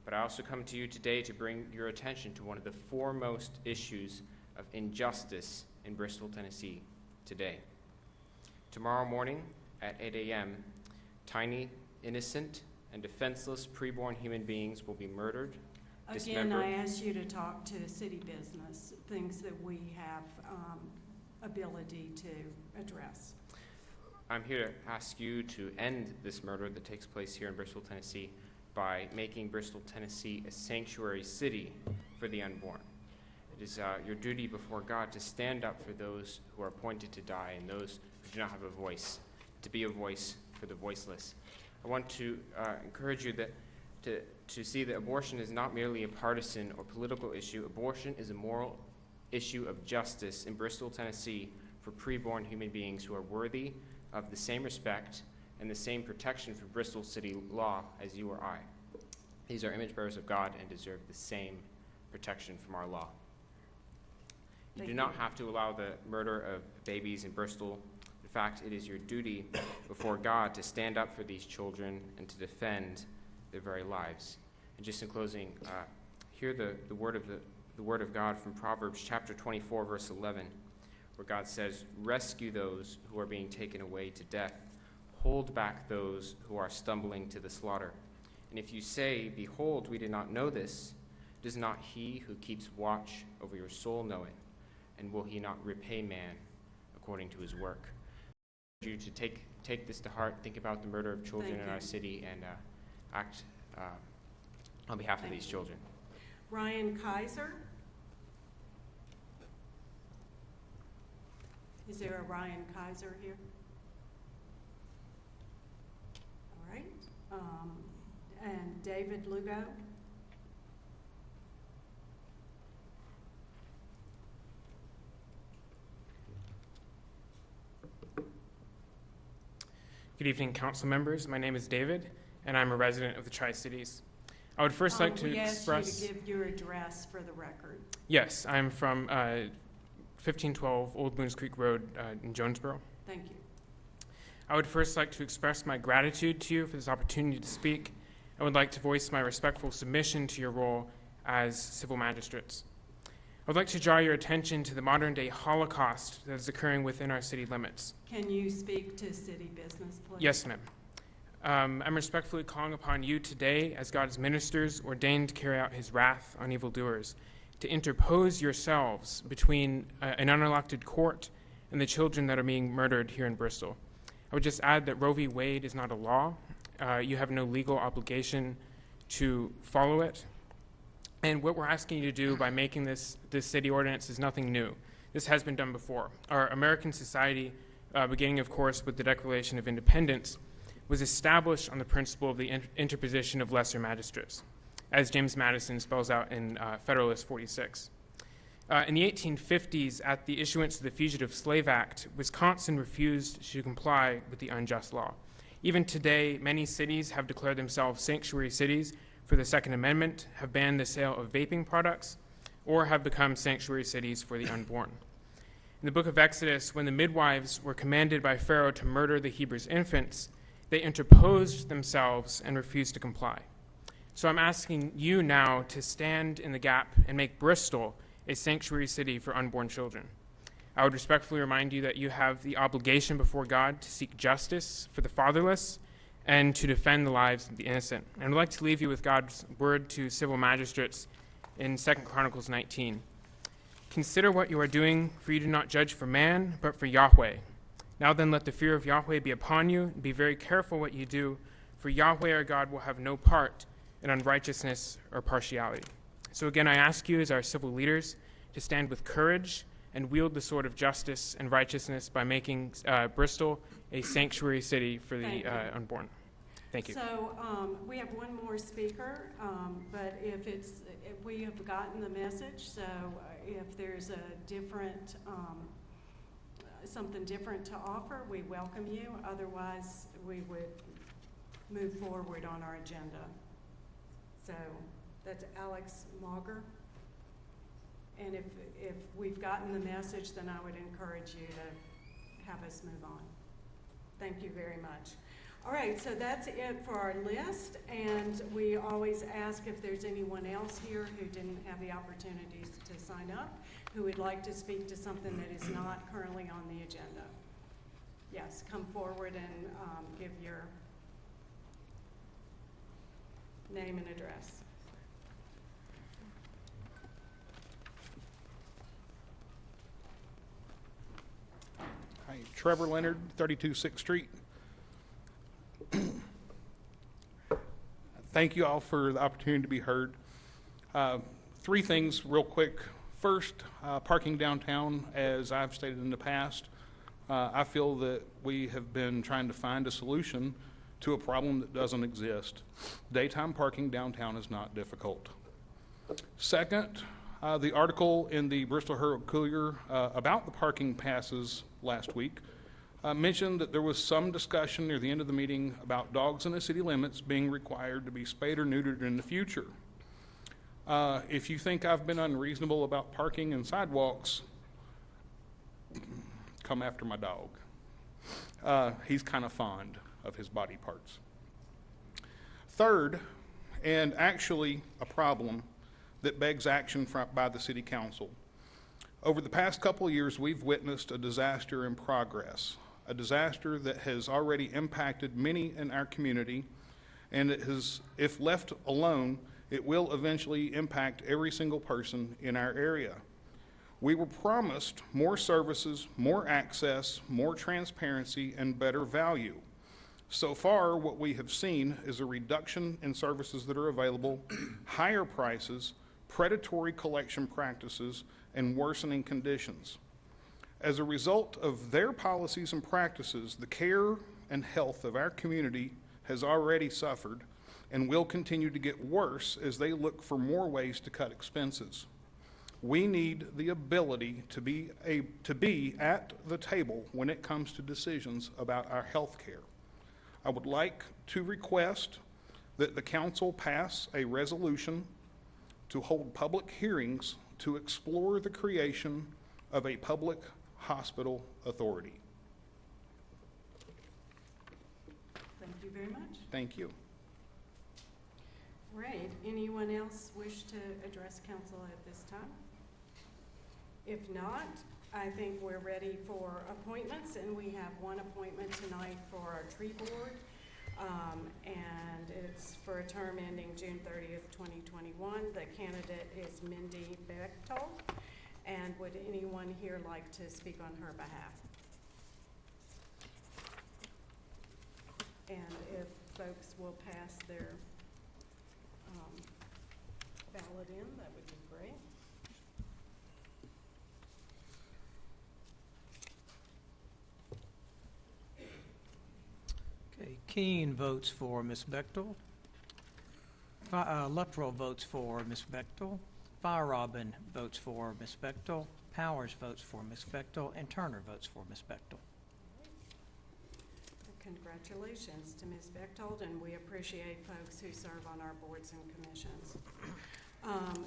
but I also come to you today to bring your attention to one of the foremost issues of injustice in Bristol, Tennessee today. Tomorrow morning at 8 a.m., tiny, innocent, and defenseless preborn human beings will be murdered, Again, dismembered. I ask you to talk to city business, things that we have ability to address. I'm here to ask you to end this murder that takes place here in Bristol, Tennessee, by making Bristol, Tennessee a sanctuary city for the unborn. It is your duty before God to stand up for those who are appointed to die and those who do not have a voice, to be a voice for the voiceless. I want to encourage you to see that abortion is not merely a partisan or political issue. Abortion is a moral issue of justice in Bristol, Tennessee, for preborn human beings who are worthy of the same respect and the same protection from Bristol city law as you or I. These are image bearers of God and deserve the same protection from our law. You do not have to allow the murder of babies in Bristol. In fact, it is your duty before God to stand up for these children and to defend their very lives. And just in closing, hear the word of God from Proverbs chapter 24, verse 11, where God says, "Rescue those who are being taken away to death. Hold back those who are stumbling to the slaughter. And if you say, 'Behold, we did not know this,' does not he who keeps watch over your soul know it? And will he not repay man according to his work?" I urge you to take this to heart, think about the murder of children in our city, and act on behalf of these children. Ryan Kaiser? Is there a Ryan Kaiser here? All right. And David Lugo? Good evening, council members. My name is David, and I'm a resident of the Tri-Cities. I would first like to express... We asked you to give your address for the record. Yes, I'm from 1512 Old Boones Creek Road in Jonesboro. Thank you. I would first like to express my gratitude to you for this opportunity to speak. I would like to voice my respectful submission to your role as civil magistrates. I would like to draw your attention to the modern-day Holocaust that is occurring within our city limits. Can you speak to city business, please? Yes, ma'am. I'm respectfully calling upon you today, as God's ministers ordained to carry out his wrath on evildoers, to interpose yourselves between an unelected court and the children that are being murdered here in Bristol. I would just add that Roe v. Wade is not a law. You have no legal obligation to follow it. And what we're asking you to do by making this city ordinance is nothing new. This has been done before. Our American society, beginning, of course, with the Declaration of Independence, was established on the principle of the interposition of lesser magistrates, as James Madison spells out in Federalist 46. In the 1850s, at the issuance of the Fugitive Slave Act, Wisconsin refused to comply with the unjust law. Even today, many cities have declared themselves sanctuary cities for the Second Amendment, have banned the sale of vaping products, or have become sanctuary cities for the unborn. In the book of Exodus, when the midwives were commanded by Pharaoh to murder the Hebrews' infants, they interposed themselves and refused to comply. So I'm asking you now to stand in the gap and make Bristol a sanctuary city for unborn children. I would respectfully remind you that you have the obligation before God to seek justice for the fatherless and to defend the lives of the innocent. And I'd like to leave you with God's word to civil magistrates in 2 Chronicles 19. Consider what you are doing, for you do not judge for man, but for Yahweh. Now then, let the fear of Yahweh be upon you, and be very careful what you do, for Yahweh our God will have no part in unrighteousness or partiality. So again, I ask you as our civil leaders to stand with courage and wield the sword of justice and righteousness by making Bristol a sanctuary city for the unborn. Thank you. So we have one more speaker, but if we have gotten the message, so if there's a different, something different to offer, we welcome you. Otherwise, we would move forward on our agenda. So that's Alex Mauger. And if we've gotten the message, then I would encourage you to have us move on. Thank you very much. All right, so that's it for our list, and we always ask if there's anyone else here who didn't have the opportunities to sign up, who would like to speak to something that is not currently on the agenda. Yes, come forward and give your name and address. Hi, Trevor Leonard, 32 6th Street. Thank you all for the opportunity to be heard. Three things real quick. First, parking downtown, as I've stated in the past, I feel that we have been trying to find a solution to a problem that doesn't exist. Daytime parking downtown is not difficult. Second, the article in the Bristol Herald-Courier about the parking passes last week mentioned that there was some discussion near the end of the meeting about dogs in the city limits being required to be spayed or neutered in the future. If you think I've been unreasonable about parking and sidewalks, come after my dog. He's kind of fond of his body parts. Third, and actually a problem that begs action by the City Council. Over the past couple of years, we've witnessed a disaster in progress, a disaster that has already impacted many in our community, and it has, if left alone, it will eventually impact every single person in our area. We were promised more services, more access, more transparency, and better value. So far, what we have seen is a reduction in services that are available, higher prices, predatory collection practices, and worsening conditions. As a result of their policies and practices, the care and health of our community has already suffered and will continue to get worse as they look for more ways to cut expenses. We need the ability to be at the table when it comes to decisions about our health care. I would like to request that the council pass a resolution to hold public hearings to explore the creation of a public hospital authority. Thank you very much. Thank you. Right, anyone else wish to address council at this time? If not, I think we're ready for appointments, and we have one appointment tonight for our tree board, and it's for a term ending June 30th, 2021. The candidate is Mindy Bechtold, and would anyone here like to speak on her behalf? And if folks will pass their ballot in, that would be great. Okay, Keene votes for Ms. Bechtold. Luttrell votes for Ms. Bechtold. Feierabend votes for Ms. Bechtold. Powers votes for Ms. Bechtold. And Turner votes for Ms. Bechtold. Congratulations to Ms. Bechtold, and we appreciate folks who serve on our boards and commissions.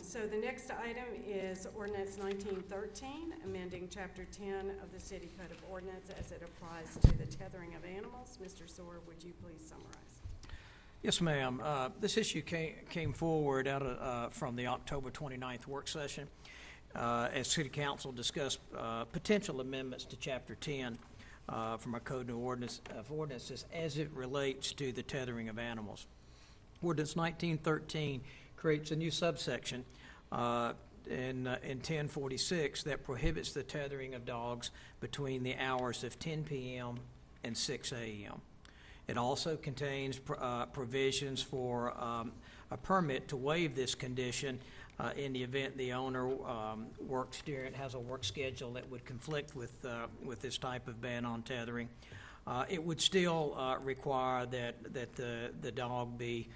So the next item is Ordinance 1913, amending Chapter 10 of the City Code of Ordinance as it applies to the tethering of animals. Mr. Soar, would you please summarize? Yes, ma'am. This issue came forward out of, from the October 29th work session as City Council discussed potential amendments to Chapter 10 from our Code of Ordinances as it relates to the tethering of animals. Ordinance 1913 creates a new subsection in 1046 that prohibits the tethering of dogs between the hours of 10 p.m. and 6 a.m. It also contains provisions for a permit to waive this condition in the event the owner has a work schedule that would conflict with this type of ban on tethering. It would still require that the dog be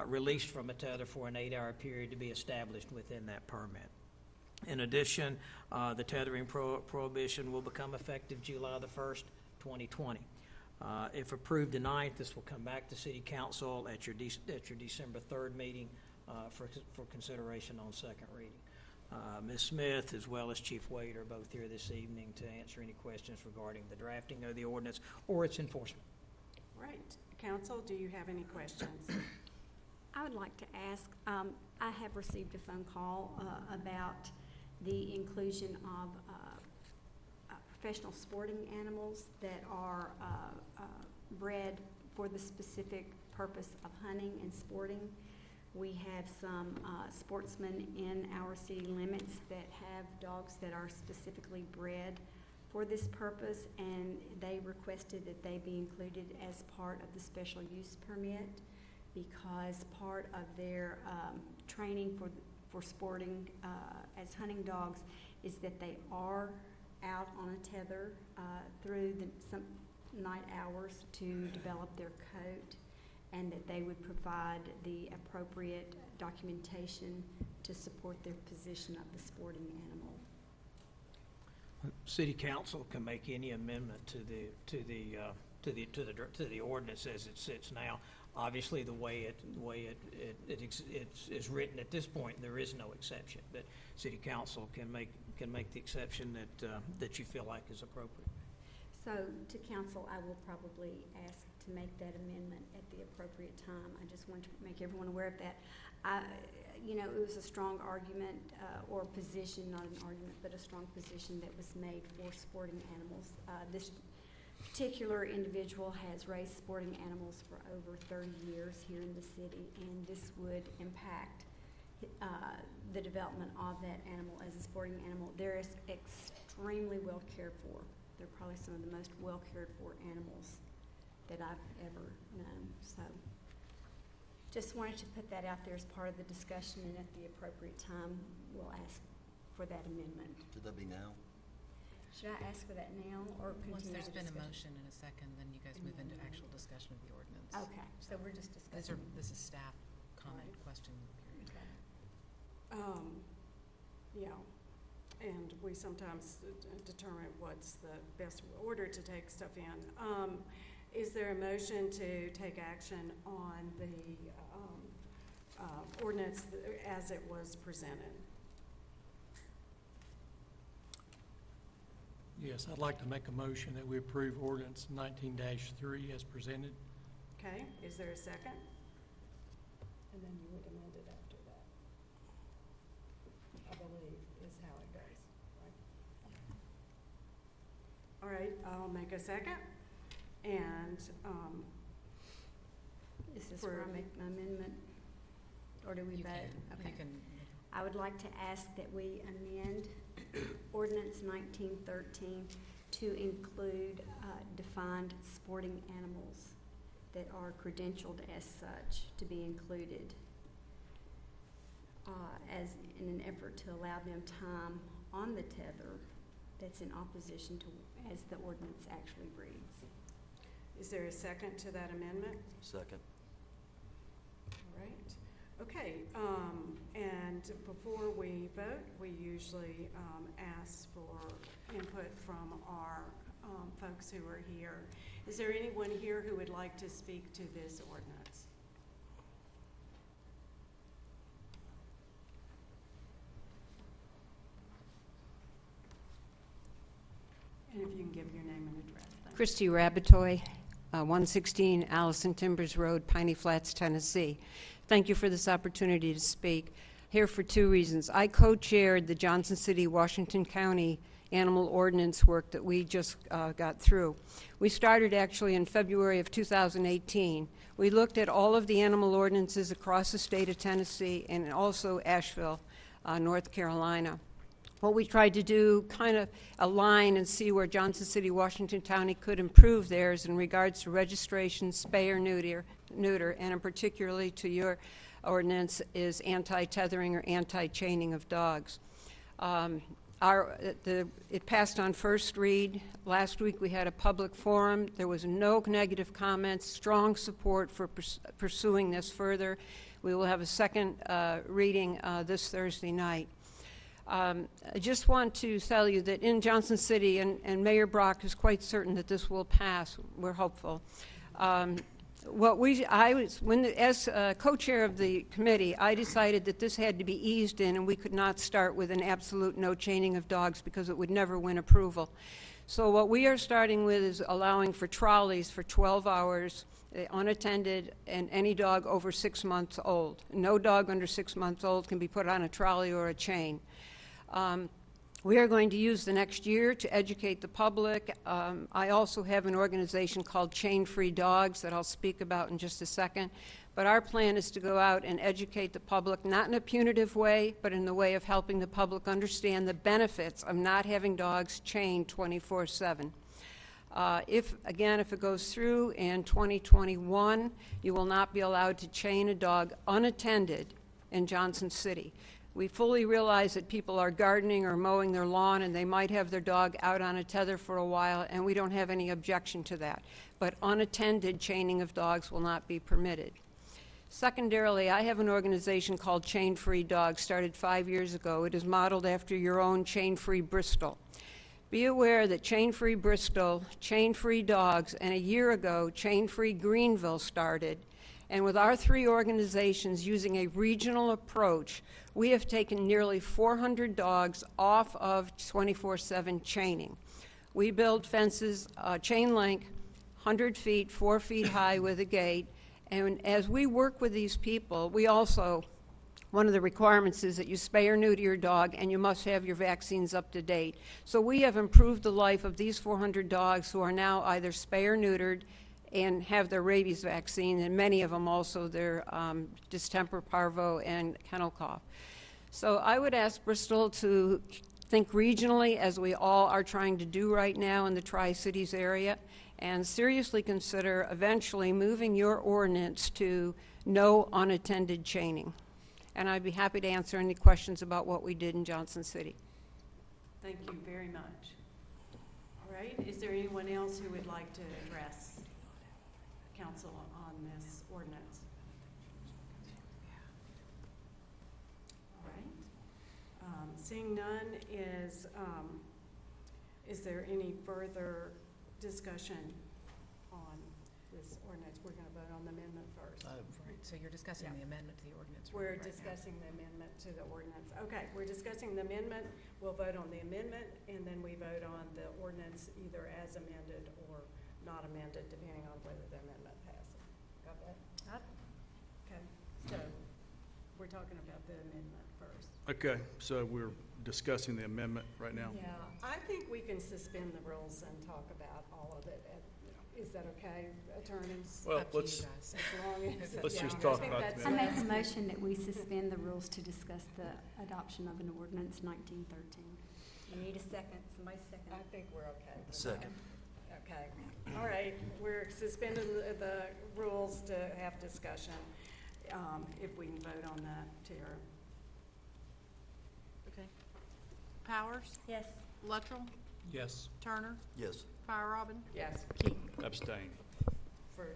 released from a tether for an 8-hour period to be established within that permit. In addition, the tethering prohibition will become effective July the 1st, 2020. If approved tonight, this will come back to City Council at your December 3rd meeting for consideration on second reading. Ms. Smith, as well as Chief Wade, are both here this evening to answer any questions regarding the drafting of the ordinance or its enforcement. Right. Council, do you have any questions? I would like to ask, I have received a phone call about the inclusion of professional sporting animals that are bred for the specific purpose of hunting and sporting. We have some sportsmen in our city limits that have dogs that are specifically bred for this purpose, and they requested that they be included as part of the special use permit, because part of their training for sporting as hunting dogs is that they are out on a tether through some night hours to develop their coat, and that they would provide the appropriate documentation to support their position of the sporting animal. City Council can make any amendment to the ordinance as it sits now. Obviously, the way it is written at this point, there is no exception. But City Council can make the exception that you feel like is appropriate. So to council, I will probably ask to make that amendment at the appropriate time. I just want to make everyone aware of that. You know, it was a strong argument or position, not an argument, but a strong position that was made for sporting animals. This particular individual has raised sporting animals for over 30 years here in the city, and this would impact the development of that animal as a sporting animal. They're extremely well cared for. They're probably some of the most well cared for animals that I've ever known. So just wanted to put that out there as part of the discussion, and at the appropriate time, we'll ask for that amendment. Should that be now? Should I ask for that now or continue? Once there's the been a discussion? motion and a second, then you guys move into actual discussion of the ordinance. Okay, so we're just discussing. This is staff comment, question period. Yeah, and we sometimes determine what's the best order to take stuff in. Is there a motion to take action on the ordinance as it was presented? Yes, I'd like to make a motion that we approve ordinance 19-3 as presented. Okay, is there a second? And then you would amend it after that, I believe is how it goes, right? All right, I'll make a second. And Is this where I make my amendment, or do we vote? Okay. I would like to ask that we amend ordinance 1913 to include defined sporting animals that are credentialed as such to be included as in an effort to allow them time on the tether that's in opposition to as the ordinance actually reads. is there a second to that amendment? Second. All right. Okay, and before we vote, we usually ask for input from our folks who are here. Is there anyone here who would like to speak to this ordinance? And if you can give your name and address. Christy Rabatoy, 116 Allison Timbers Road, Piney Flats, Tennessee. Thank you for this opportunity to speak. Here for two reasons. I co-chaired the Johnson City, Washington County animal ordinance work that we just got through. We started actually in February of 2018. We looked at all of the animal ordinances across the state of Tennessee and also Asheville, North Carolina. What we tried to do, kind of align and see where Johnson City, Washington County could improve theirs in regards to registration, spay or neuter, and particularly to your ordinance is anti-tethering or anti-chaining of dogs. It passed on first read. Last week we had a public forum. There was no negative comments, strong support for pursuing this further. We will have a second reading this Thursday night. I just want to tell you that in Johnson City, and Mayor Brock is quite certain that this will pass, we're hopeful. As co-chair of the committee, I decided that this had to be eased in and we could not start with an absolute no chaining of dogs because it would never win approval. So what we are starting with is allowing for trolleys for 12 hours unattended, and any dog over 6 months old. No dog under 6 months old can be put on a trolley or a chain. We are going to use the next year to educate the public. I also have an organization called Chain Free Dogs that I'll speak about in just a second. But our plan is to go out and educate the public, not in a punitive way, but in the way of helping the public understand the benefits of not having dogs chained 24/7. If it goes through in 2021, you will not be allowed to chain a dog unattended in Johnson City. We fully realize that people are gardening or mowing their lawn and they might have their dog out on a tether for a while, and we don't have any objection to that. But unattended chaining of dogs will not be permitted. Secondarily, I have an organization called Chain Free Dogs, started 5 years ago. It is modeled after your own Chain Free Bristol. Be aware that Chain Free Bristol, Chain Free Dogs, and a year ago, Chain Free Greenville started. And with our 3 organizations using a regional approach, we have taken nearly 400 dogs off of 24/7 chaining. We build fences, chain link, 100 feet, 4 feet high with a gate. And as we work with these people, we also, one of the requirements is that you spay or neuter your dog, and you must have your vaccines up to date. So we have improved the life of these 400 dogs who are now either spay or neutered and have their rabies vaccine, and many of them also their distemper, parvo, and kennel cough. So I would ask Bristol to think regionally, as we all are trying to do right now in the Tri-Cities area, and seriously consider eventually moving your ordinance to no unattended chaining. And I'd be happy to answer any questions about what we did in Johnson City. Thank you very much. All right, is there anyone else who would like to address council on this ordinance? All right. Seeing none, is there any further discussion on this ordinance? We're going to vote on the amendment first. Right, so you're discussing the amendment to the ordinance. We're right discussing the amendment to the ordinance. Okay, we're discussing the amendment. We'll vote on the amendment, and then we vote on the ordinance either as amended or not amended, depending on whether the amendment passes. Got that? Okay, so we're talking about the amendment first. Okay, so we're discussing the amendment right now? Yeah, I think we can suspend the rules and talk about all of it. Is that okay, attorneys? Well, Up to you let's, guys. As long as, let's yeah, just I talk think about that's- the I amendment. make a motion that we suspend the rules to discuss the adoption of an ordinance 1913. You need a second, somebody second. I think we're okay. with Second. that. Okay, all right, we're suspending the rules to have discussion. If we can vote on that, Tara. Okay. Powers? Yes. Luttrell? Yes. Turner? Yes. Robin? Yes. Key? Abstain. For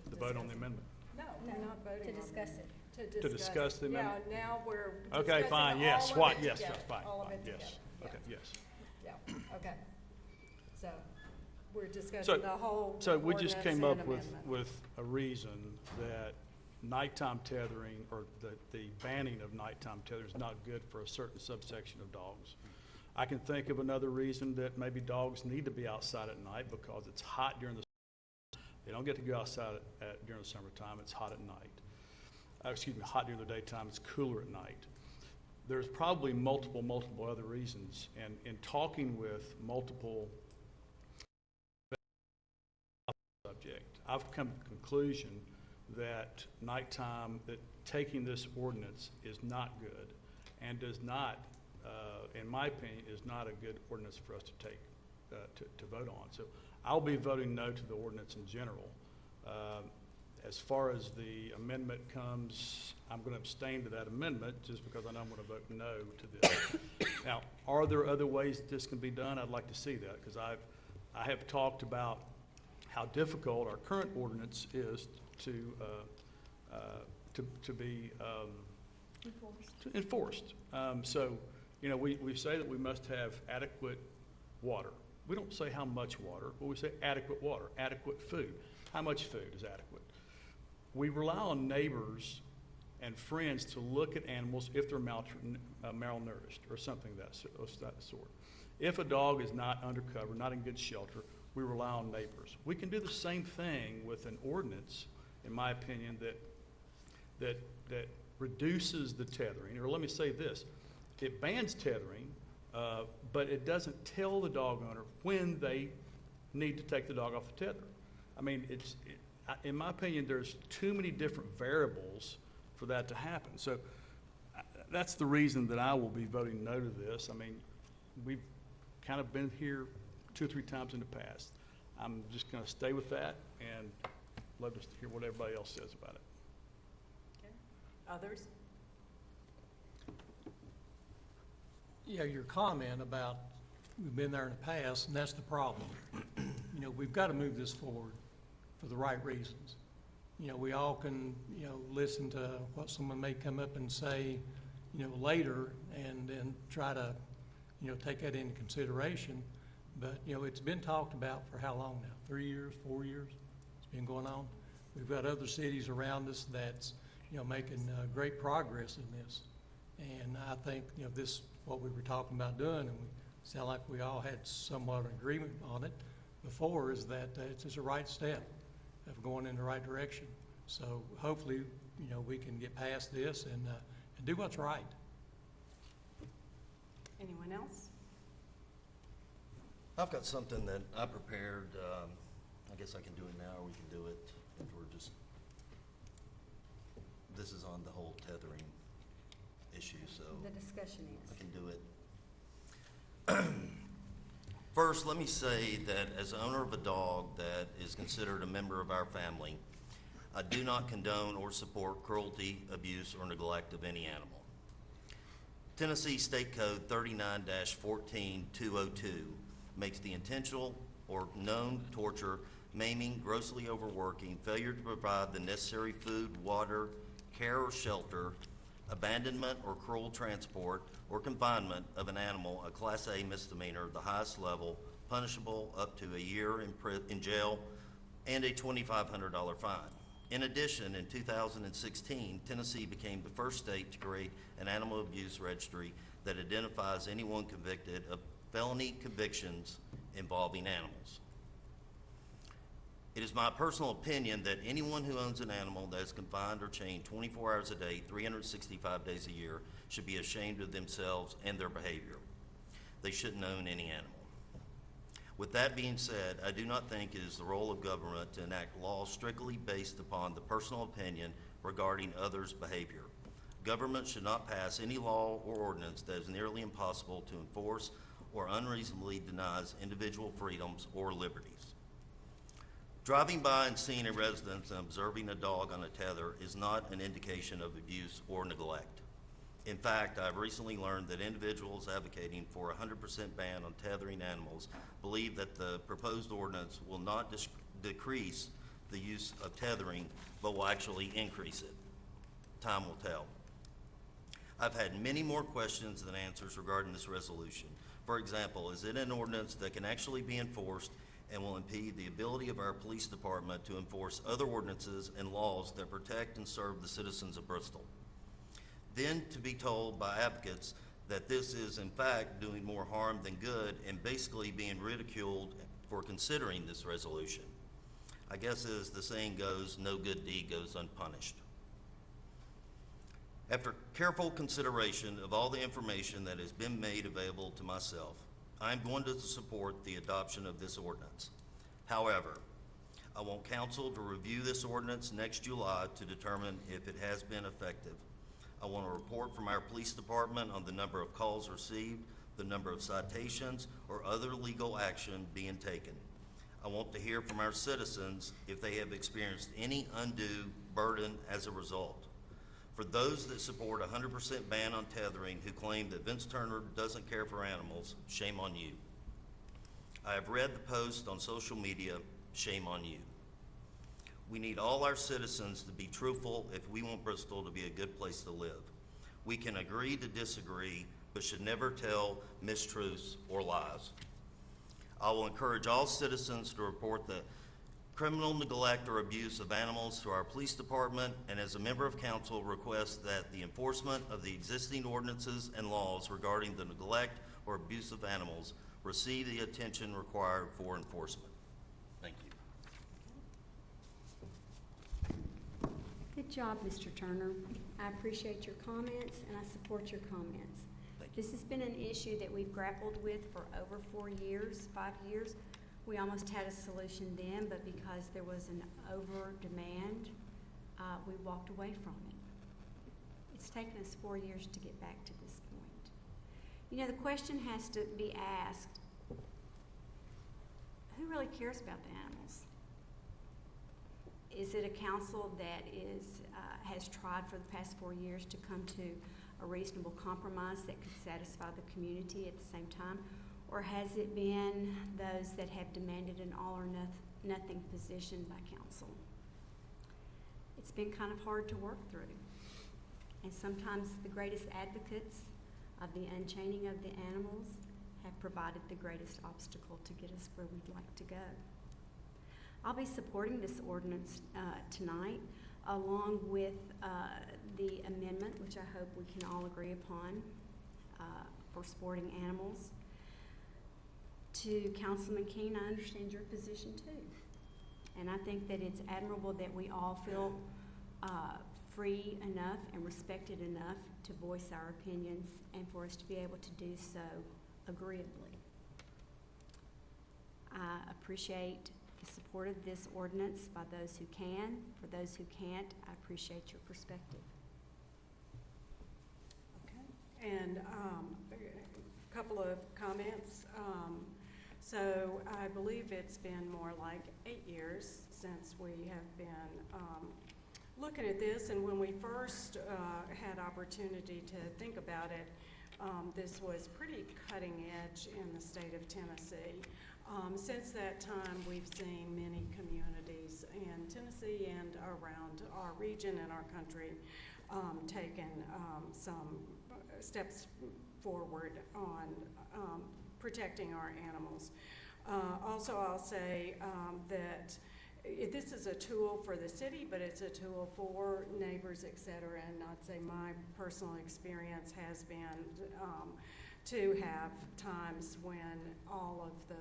The vote on the discussing. amendment. No, we're not voting To on the discuss amendment. To discuss the amendment? Yeah, now we're Okay, discussing fine, all yes, of what, it yes, together, that's fine, all of fine, it yes, together. okay, yes. Yeah, okay. So, we're So, discussing the whole so we just ordinance came and up amendment. with a reason that nighttime tethering, or the banning of nighttime tethering is not good for a certain subsection of dogs. I can think of another reason that maybe dogs need to be outside at night because it's hot during the They don't get to go outside during the summertime. It's hot at night. Hot during the daytime. It's cooler at night. There's probably multiple other reasons. And in talking with multiple subject, I've come to the conclusion that nighttime, that taking this ordinance is not good and does not, in my opinion, is not a good ordinance for us to take, to vote on. So I'll be voting no to the ordinance in general. As far as the amendment comes, I'm going to abstain to that amendment just because I know I'm going to vote no to this. Now, are there other ways that this can be done? I'd like to see that because I have talked about how difficult our current ordinance is to be enforced. So, you know, we say that we must have adequate water. We don't say how much water, but we say adequate water, adequate food. How much food is adequate? We rely on neighbors and friends to look at animals if they're malnourished or something of that sort. If a dog is not undercover, not in good shelter, we rely on neighbors. We can do the same thing with an ordinance, in my opinion, that reduces the tethering. Or let me say this, it bans tethering, but it doesn't tell the dog owner when they need to take the dog off the tether. I mean, in my opinion, there's too many different variables for that to happen. So that's the reason that I will be voting no to this. I mean, we've kind of been here 2 or 3 times in the past. I'm just going to stay with that and love to hear what everybody else says about it. Okay. Others? Yeah, your comment about we've been there in the past, and that's the problem. You know, we've got to move this forward for the right reasons. You know, we all can, you know, listen to what someone may come up and say, you know, later and then try to, you know, take that into consideration. But, you know, it's been talked about for how long now? 3 years, 4 years? It's been going on. We've got other cities around us that's, you know, making great progress in this. And I think, you know, this, what we were talking about doing, and we sound like we all had somewhat of agreement on it before, is that it's just a right step of going in the right direction. So hopefully, you know, we can get past this and do what's right. Anyone else? I've got something that I prepared. I guess I can do it now, or we can do it if we're just, this is on the whole tethering issue, so. The discussion is. I can do it. First, let me say that as owner of a dog that is considered a member of our family, I do not condone or support cruelty, abuse, or neglect of any animal. Tennessee State Code 39-14202 makes the intentional or known torture, maiming, grossly overworking, failure to provide the necessary food, water, care, or shelter, abandonment or cruel transport or confinement of an animal a Class A misdemeanor, the highest level, punishable up to a year in jail and a $2,500 fine. In addition, in 2016, Tennessee became the first state to create an animal abuse registry that identifies anyone convicted of felony convictions involving animals. It is my personal opinion that anyone who owns an animal that is confined or chained 24 hours a day, 365 days a year, should be ashamed of themselves and their behavior. They shouldn't own any animal. With that being said, I do not think it is the role of government to enact laws strictly based upon the personal opinion regarding others' behavior. Government should not pass any law or ordinance that is nearly impossible to enforce or unreasonably denies individual freedoms or liberties. Driving by and seeing a residence and observing a dog on a tether is not an indication of abuse or neglect. In fact, I've recently learned that individuals advocating for a 100% ban on tethering animals believe that the proposed ordinance will not decrease the use of tethering, but will actually increase it. Time will tell. I've had many more questions than answers regarding this resolution. For example, is it an ordinance that can actually be enforced and will impede the ability of our police department to enforce other ordinances and laws that protect and serve the citizens of Bristol? Then to be told by advocates that this is in fact doing more harm than good and basically being ridiculed for considering this resolution. I guess as the saying goes, no good deed goes unpunished. After careful consideration of all the information that has been made available to myself, I am going to support the adoption of this ordinance. However, I want council to review this ordinance next July to determine if it has been effective. I want a report from our police department on the number of calls received, the number of citations, or other legal action being taken. I want to hear from our citizens if they have experienced any undue burden as a result. For those that support a 100% ban on tethering who claim that Vince Turner doesn't care for animals, shame on you. I have read the post on social media, shame on you. We need all our citizens to be truthful if we want Bristol to be a good place to live. We can agree to disagree, but should never tell mistruths or lies. I will encourage all citizens to report the criminal neglect or abuse of animals to our police department, and as a member of council, request that the enforcement of the existing ordinances and laws regarding the neglect or abuse of animals receive the attention required for enforcement. Good job, Mr. Turner. I appreciate your comments, and I support your comments. This has been an issue that we've grappled with for over 4 years, 5 years. We almost had a solution then, but because there was an over-demand, we walked away from it. It's taken us 4 years to get back to this point. You know, the question has to be asked, who really cares about the animals? Is it a council that has tried for the past 4 years to come to a reasonable compromise that could satisfy the community at the same time? Or has it been those that have demanded an all or nothing position by council? It's been kind of hard to work through. And sometimes the greatest advocates of the unchaining of the animals have provided the greatest obstacle to get us where we'd like to go. I'll be supporting this ordinance tonight, along with the amendment, which I hope we can all agree upon, for sporting animals. To Councilman Keene, I understand your position too. And I think that it's admirable that we all feel free enough and respected enough to voice our opinions and for us to be able to do so agreeably. I appreciate the support of this ordinance by those who can. For those who can't, I appreciate your perspective. Okay. And a couple of comments. So I believe it's been more like 8 years since we have been looking at this, and when we first had opportunity to think about it, this was pretty cutting edge in the state of Tennessee. Since that time, we've seen many communities in Tennessee and around our region and our country taken some steps forward on protecting our animals. Also, I'll say that this is a tool for the city, but it's a tool for neighbors, et cetera, and I'd say my personal experience has been to have times when all of the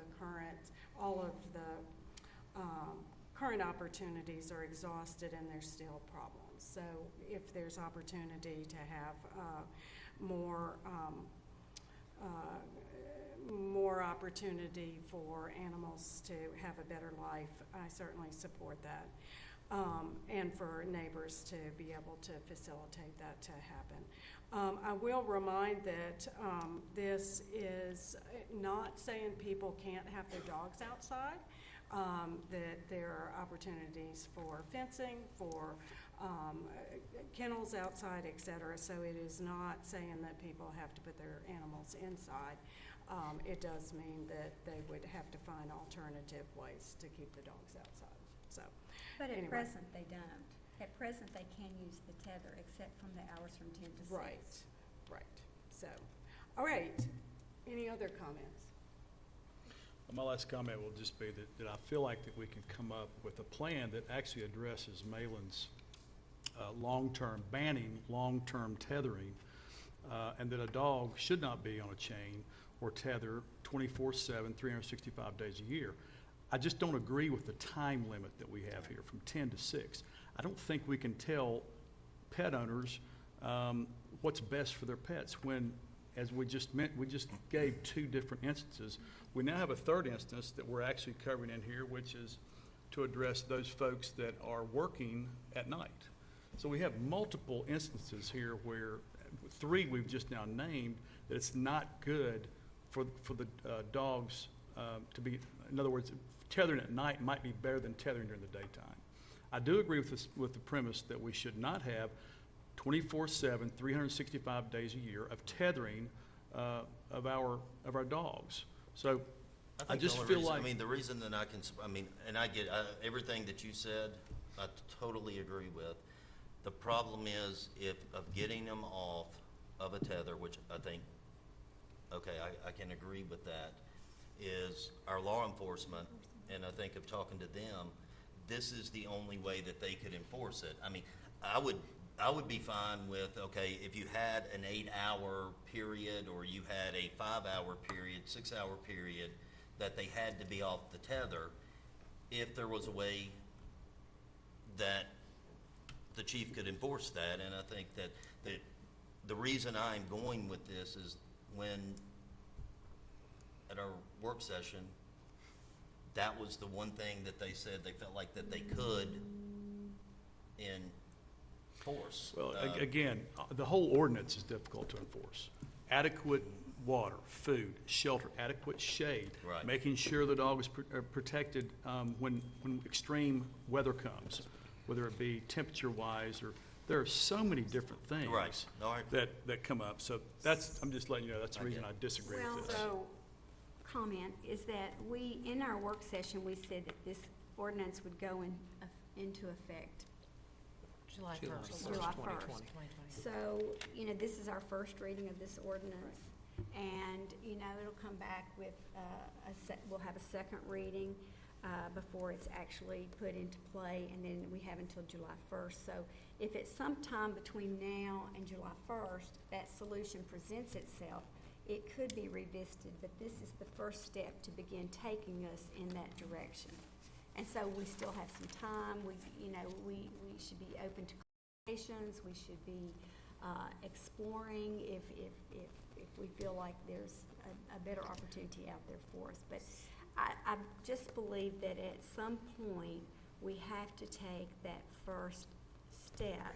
current opportunities are exhausted and there's still problems. So if there's opportunity to have more opportunity for animals to have a better life, I certainly support that. And for neighbors to be able to facilitate that to happen. I will remind that this is not saying people can't have their dogs outside, that there are opportunities for fencing, for kennels outside, et cetera. So it is not saying that people have to put their animals inside. It does mean that they would have to find alternative ways to keep the dogs outside. So, but at anyway. present, they don't. At present, they can use the tether, except from the hours from 10 to 6. Right. So, all right. Any other comments? My last comment will just be that I feel like that we can come up with a plan that actually addresses Malin's banning long-term tethering, and that a dog should not be on a chain or tether 24/7, 365 days a year. I just don't agree with the time limit that we have here from 10 to 6. I don't think we can tell pet owners what's best for their pets when, as we just gave 2 different instances. We now have a 3rd instance that we're actually covering in here, which is to address those folks that are working at night. So we have multiple instances here where 3 we've just now named that it's not good for the dogs to be, in other words, tethering at night might be better than tethering during the daytime. I do agree with the premise that we should not have 24/7, 365 days a year of tethering of our dogs. So I just feel like, I mean, the reason that and I get everything that you said, I totally agree with. The problem is of getting them off of a tether, which I think, okay, I can agree with that, is our law enforcement, and I think of talking to them, this is the only way that they could enforce it. I mean, I would be fine with, okay, if you had an 8-hour period or you had a 5-hour period, 6-hour period, that they had to be off the tether, if there was a way that the chief could enforce that, and I think that the reason I'm going with this is when, at our work session, that was the one thing that they said they felt like that they could enforce. Well, again, the whole ordinance is difficult to enforce. Adequate water, food, shelter, adequate shade. Right. Making sure the dog is protected when extreme weather comes, whether it be temperature-wise, or there are so many different things Right. All right. that come up. So that's, I'm just letting you know, that's the reason I disagree Well, with this. So, Comment is that we, in our work session, we said that this ordinance would go into effect July 1st. July 2020. 1st. So, you know, this is our first reading of this ordinance, and, you know, it'll come back with, we'll have a second reading before it's actually put into play, and then we have until July 1st. So if at some time between now and July 1st, that solution presents itself, it could be revisited, but this is the first step to begin taking us in that direction. And so we still have some time. We should be open to conversations. We should be exploring if we feel like there's a better opportunity out there for us. But I just believe that at some point we have to take that first step.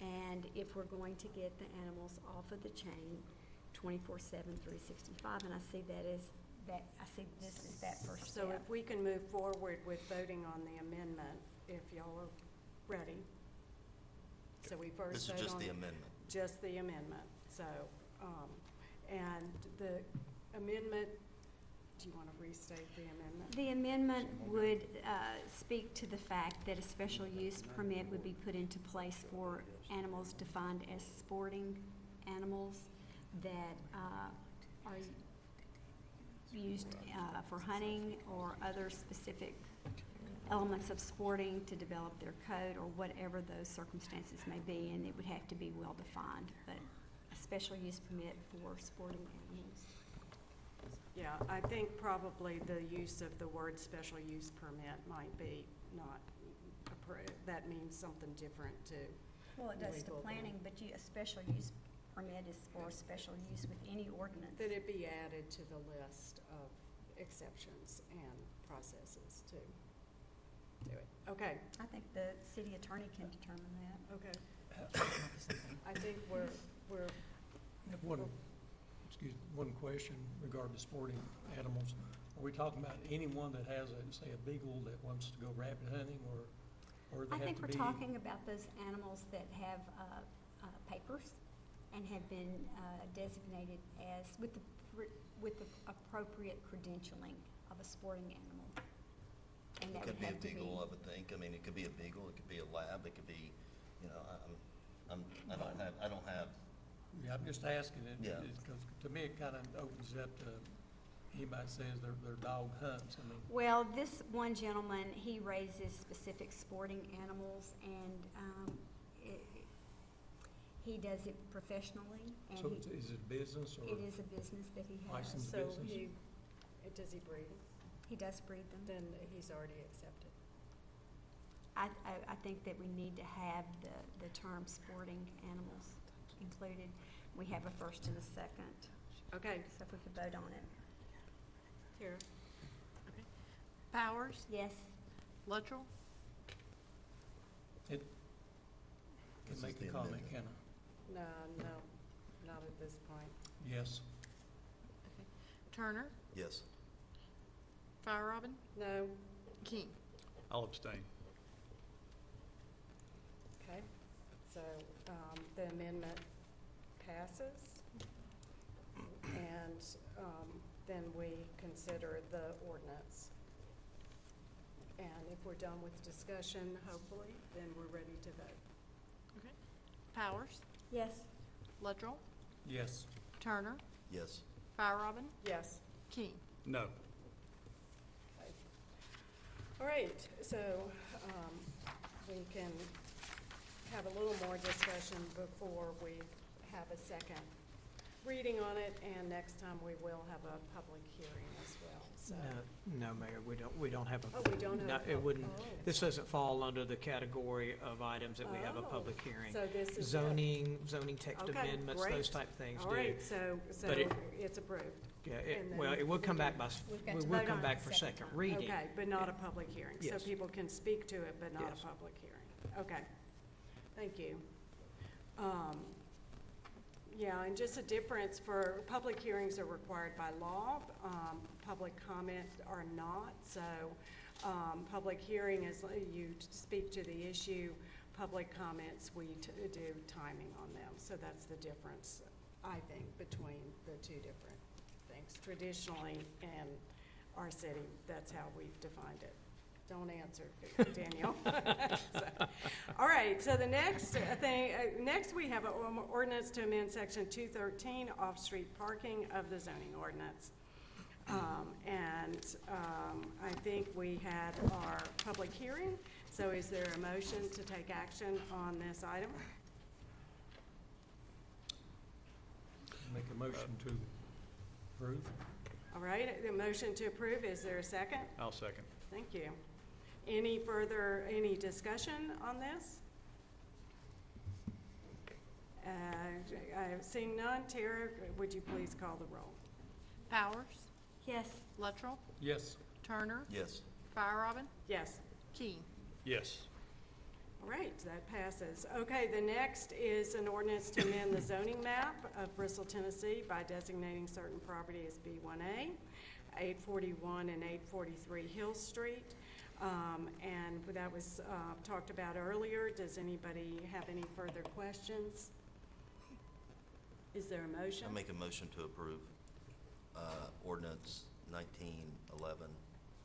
And if we're going to get the animals off of the chain 24/7, 365, and I see that as that. I see this as that first step. so if we can move forward with voting on the amendment, if y'all are ready. So we first This is vote just on the amendment. Just the amendment. So, and the amendment, do you want to restate the amendment? The amendment would speak to the fact that a special use permit would be put into place for animals defined as sporting animals that are used for hunting or other specific elements of sporting to develop their code or whatever those circumstances may be, and it would have to be well defined, but a special use permit for sporting animals. Yeah, I think probably the use of the word special use permit might be not, that means something different to. Well, it does to planning, but a special use permit is for special use with any ordinance. That it be added to the list of exceptions and processes to do it. Okay. I think the city attorney can determine that. Okay. I think we're I have one question regarding sporting animals. Are we talking about anyone that has say a beagle that wants to go rabbit hunting, or they I have think to we're be? talking about those animals that have papers and have been designated as with the appropriate credentialing of a sporting animal. And It that could would be a have to be. beagle, I would think. I mean, it could be a beagle, it could be a lab, it could be, you know, I don't have. Yeah, I'm just asking it, Yeah. because to me, it kind of opens it up to anybody says their dog hunts. I mean, Well, this one gentleman, he raises specific sporting animals, and he does it professionally. And so is it a business or? it is a business that he has. Licensed So business? does he breed them? He does breed them. Then he's already accepted. I think that we need to have the term sporting animals included. We have a first and a second. Okay. So if we could vote on it. Tara? Powers? Yes. Luttrell? Can This make is a the comment, amendment. can I? No, not at this point. Yes. Turner? Yes. Fire Robin? No. King? I'll abstain. Okay. So the amendment passes. And then we consider the ordinance. And if we're done with discussion, hopefully, then we're ready to vote. Okay. Powers? Yes. Luttrell? Yes. Turner? Yes. Fire Robin? Yes. King? No. All right, so we can have a little more discussion before we have a second reading on it, and next time we will have a public hearing as well, so. No, Mayor, we don't have a. Oh, we don't have no, a It pub- wouldn't, oh. this doesn't fall under the category of items that we have a Oh, public hearing. so this is it. Zoning text Okay, amendments, great. those type things do. All right, so But it's approved. Yeah, And then well, it would come back by, We've got we to would vote come on back it for second second time. reading. Okay, but not a public hearing, so Yes. people can speak to it, but not Yes. a public hearing. Okay, thank you. Yeah, and just a difference for, public hearings are required by law, public comment are not, so, public hearing is, you speak to the issue, public comments, we do timing on them, so that's the difference, I think, between the two different things. Traditionally, in our city, that's how we've defined it. Don't answer, Daniel. So, all right, so the next thing, next we have an ordinance to amend section 213 off-street parking of the zoning ordinance. I think we had our public hearing, so is there a motion to take action on this item? Make a motion to approve. All right, the motion to approve, is there a second? I'll second. Thank you. Any discussion on this? I've seen none. Tara, would you please call the roll? Powers, Yes. Luttrell, Yes. Turner, Yes. Robin, Yes. King. Yes. All right, that passes. Okay, the next is an ordinance to amend the zoning map of Bristol, Tennessee by designating certain property as B1A, 841 and 843 Hill Street. And that was talked about earlier. Does anybody have any further questions? Is there a motion? I make a motion to approve ordinance 1911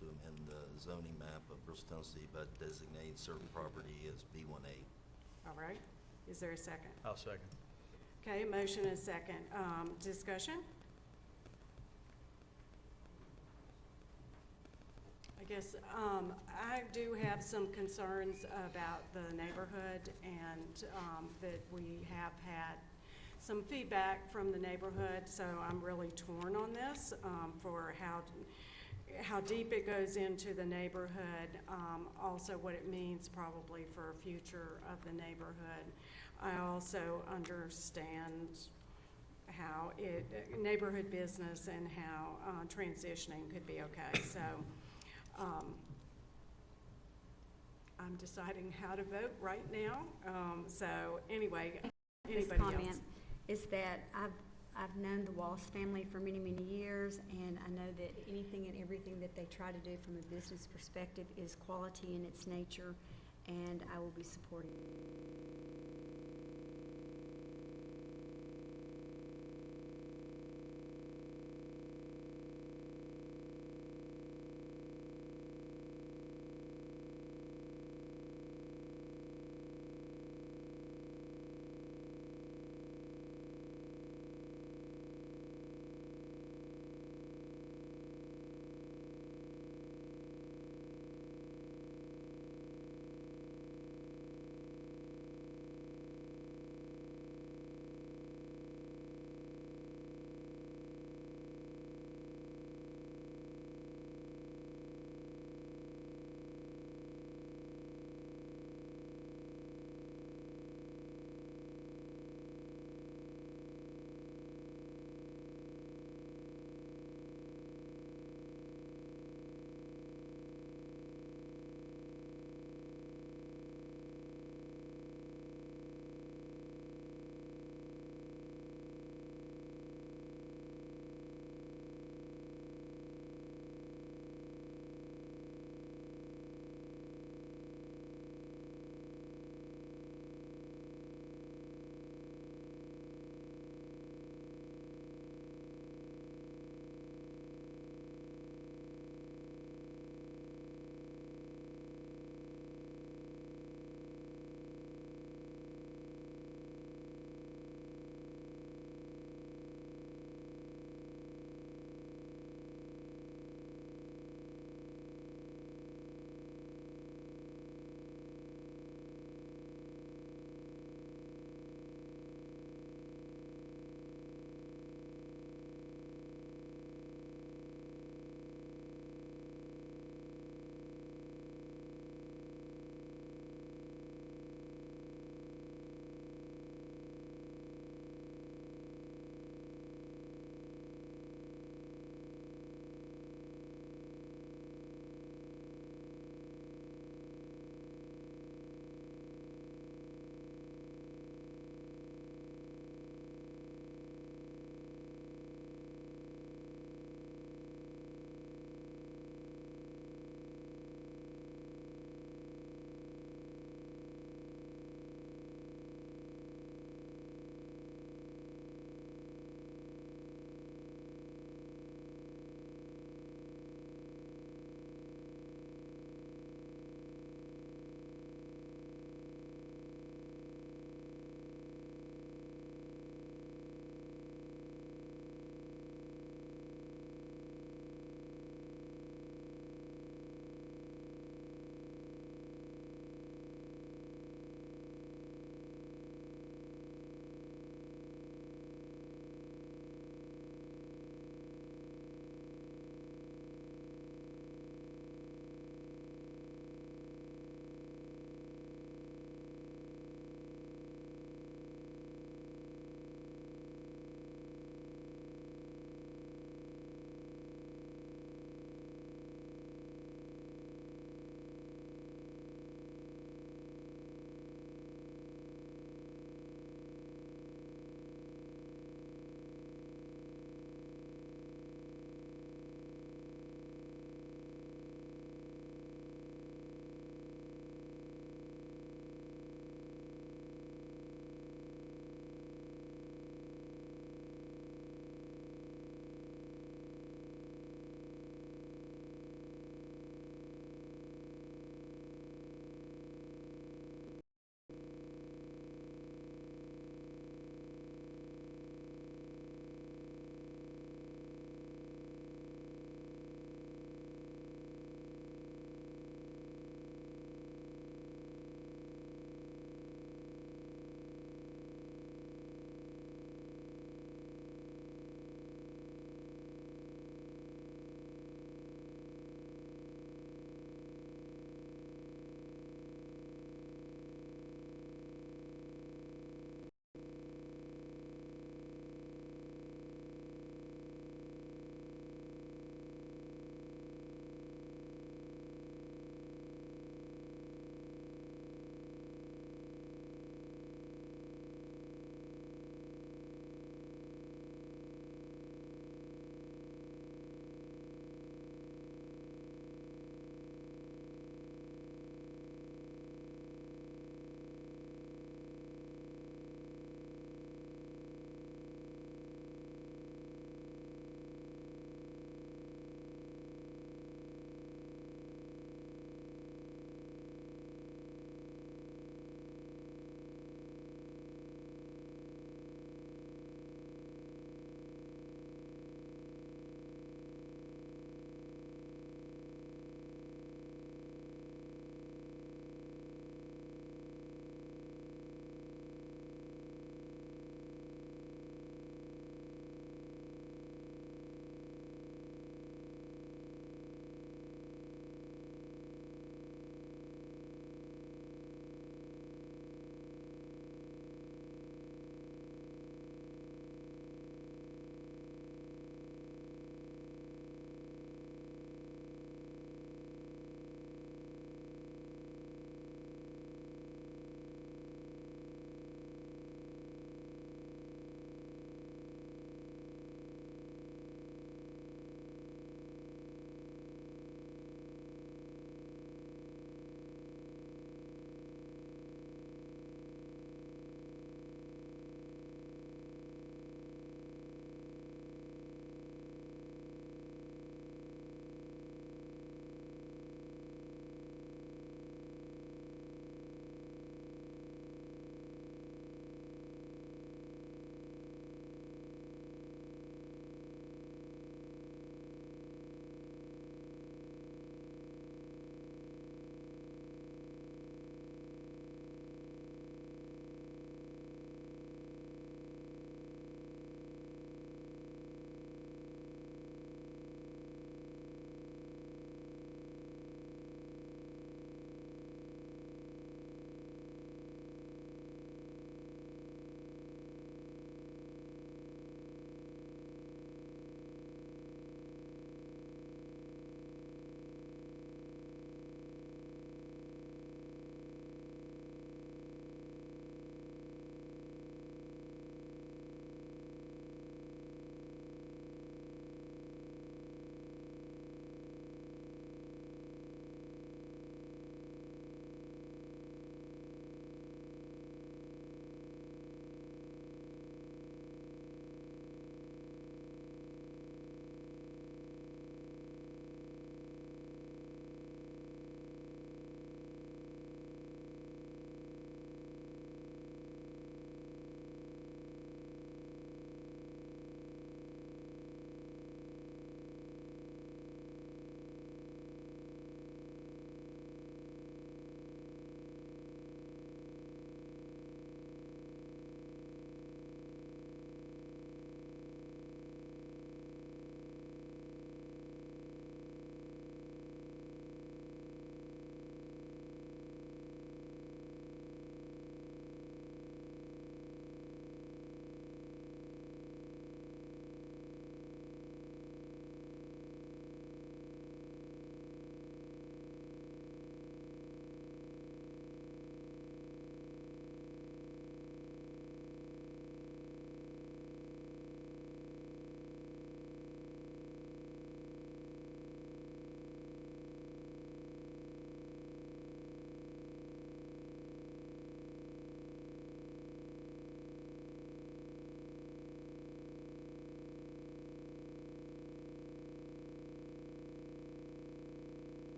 to amend the zoning map of Bristol, Tennessee by designating certain property as B1A. All right. Is there a second? I'll second. Okay, motion is second. Discussion? I guess I do have some concerns about the neighborhood, and that we have had some feedback from the neighborhood, so I'm really torn on this for how deep it goes into the neighborhood, also what it means probably for a future of the neighborhood. I also understand how neighborhood business and how transitioning could be okay. So I'm deciding how to vote right now. So anyway, This anybody comment else? is that I've known the Wallace family for many, many years, and I know that anything and everything that they try to do from a business perspective is quality in its nature, and I will be supporting